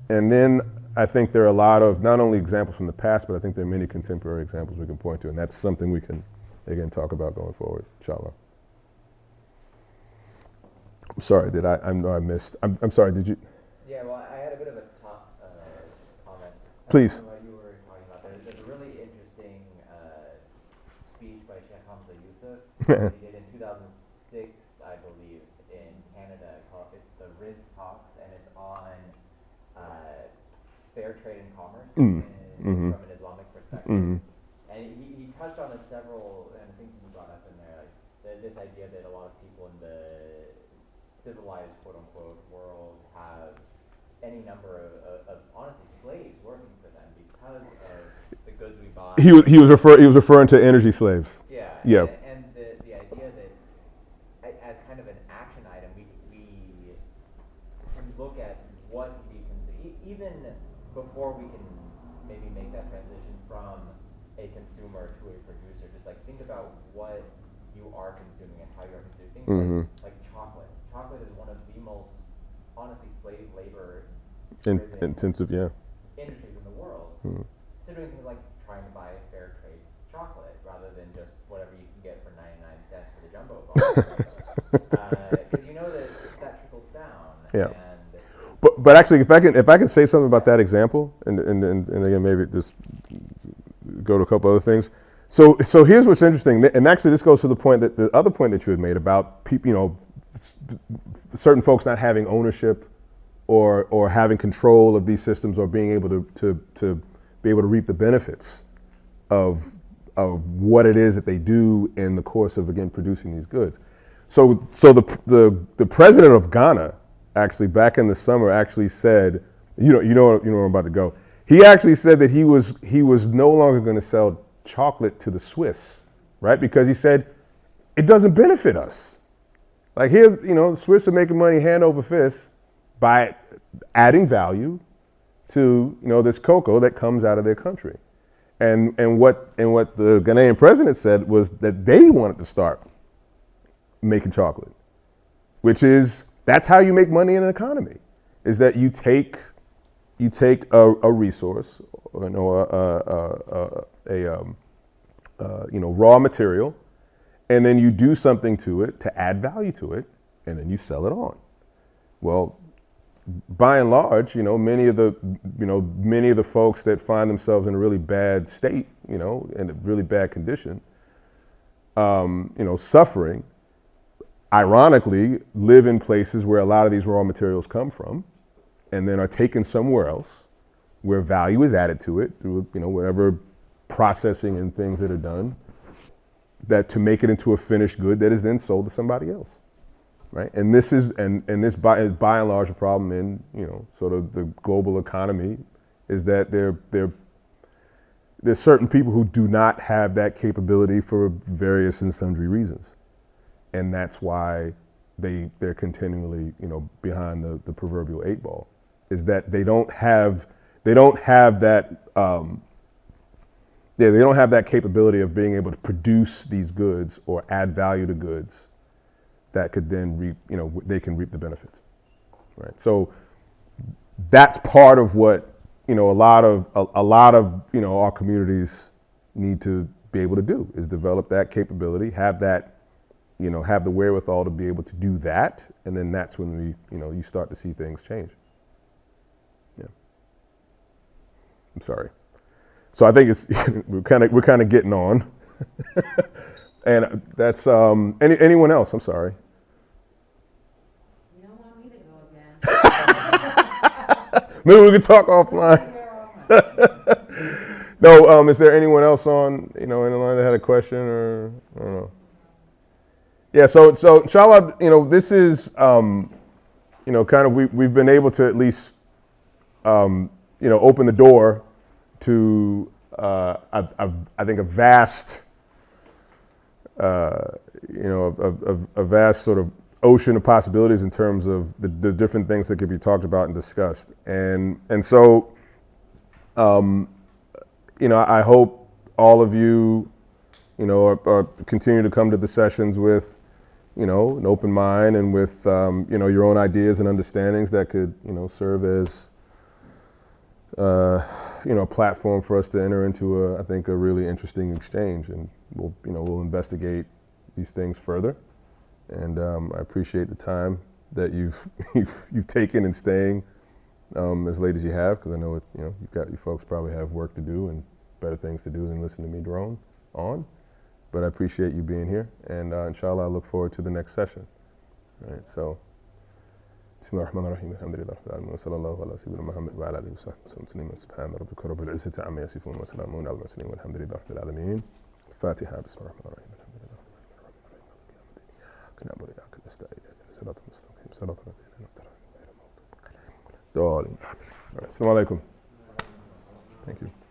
And then I think there are a lot of not only examples from the past, but I think there are many contemporary examples we can point to, and that's something we can, again, talk about going forward, inshallah. I'm sorry, I know I missed. I'm sorry, did you? Yeah, well, I had a bit of a comment. Please. On what you were talking about. There's a really interesting speech by Sheikh Hamza Yusuf he did in 2006, I believe, in Canada. It's the Riz Talks, and it's on fair trade and commerce from an Islamic perspective. And he touched on several, and I think you brought up in there, like this idea that a lot of people in the civilized, quote-unquote, world have any number of honestly slaves working for them because of the goods we buy. He was referring to energy slaves. Yeah. Yeah. And the idea that as kind of an action item, we look at what we consume, even before we can maybe make that transition from a consumer to a producer. Just like think about what you are consuming and how you are consuming things like chocolate. Chocolate is one of the most, honestly, slave labor intensive, industries in the world. So doing things like trying to buy fair trade chocolate rather than just whatever you can get for 99 cents for the jumbo box. Because you know that trickles down. Yeah. And but actually, if I can say something about that example, and again maybe just go to a couple other things. So here's what's interesting, and actually this goes to the other point that you had made about people, certain folks not having ownership or having control of these systems or being able to be able to reap the benefits of what it is that they do in the course of, again, producing these goods. So the president of Ghana actually back in the summer actually said, you know where I'm about to go. He actually said that he was no longer going to sell chocolate to the Swiss, right? Because he said it doesn't benefit us. Like here, the Swiss are making money hand over fist by adding value to this cocoa that comes out of their country. And what the Ghanaian president said was that they wanted to start making chocolate, which is that's how you make money in an economy, is that you take a resource, raw material, and then you do something to it to add value to it, and then you sell it on. Well, by and large, many of the folks that find themselves in a really bad state, in a really bad condition, suffering, ironically, live in places where a lot of these raw materials come from, and then are taken somewhere else where value is added to it through, whatever processing and things that are done, that to make it into a finished good that is then sold to somebody else, right? And this is is by and large a problem in sort of the global economy, is that there's certain people who do not have that capability for various and sundry reasons, and that's why they're continually behind the proverbial 8 ball, is that they don't have that. They don't have that capability of being able to produce these goods or add value to goods that could then reap, they can reap the benefits, right? So that's part of what, a lot of our communities need to be able to do, is develop that capability, have that, have the wherewithal to be able to do that, and then that's when you start to see things change. Yeah. I'm sorry. So I think it's we're kind of getting on, and that's anyone else. I'm sorry. You don't want me to go again. Maybe we can talk offline. No, is there anyone else on in the line that had a question, or I don't know? Yeah. So inshallah, this is kind of we've been able to at least open the door to I think a vast a vast sort of ocean of possibilities in terms of the different things that could be talked about and discussed, and so I hope all of you are continue to come to the sessions with an open mind and with your own ideas and understandings that could serve as a platform for us to enter into I think a really interesting exchange, and we'll investigate these things further. And I appreciate the time that you've taken in staying as late as you have, because I know it's, you folks probably have work to do and better things to do than listen to me drone on. But I appreciate you being here, and inshallah, I look forward to the next session. All right, so. بسم الله الرحمن الرحيم الحمد لله رب العالمين وصلى الله على سيدنا محمد وعلى اله وصحبه وسلم سبحان ربك رب العزة عما يصفون وسلام على المرسلين والحمد لله رب العالمين. الفاتحة. بسم الله الرحمن الرحيم الحمد لله رب العالمين كنا نعبد إياك نستعين صراط المستقيم صراط الذين أنعمت عليهم غير المغضوب عليهم ولا الضالين. السلام عليكم. Thank you.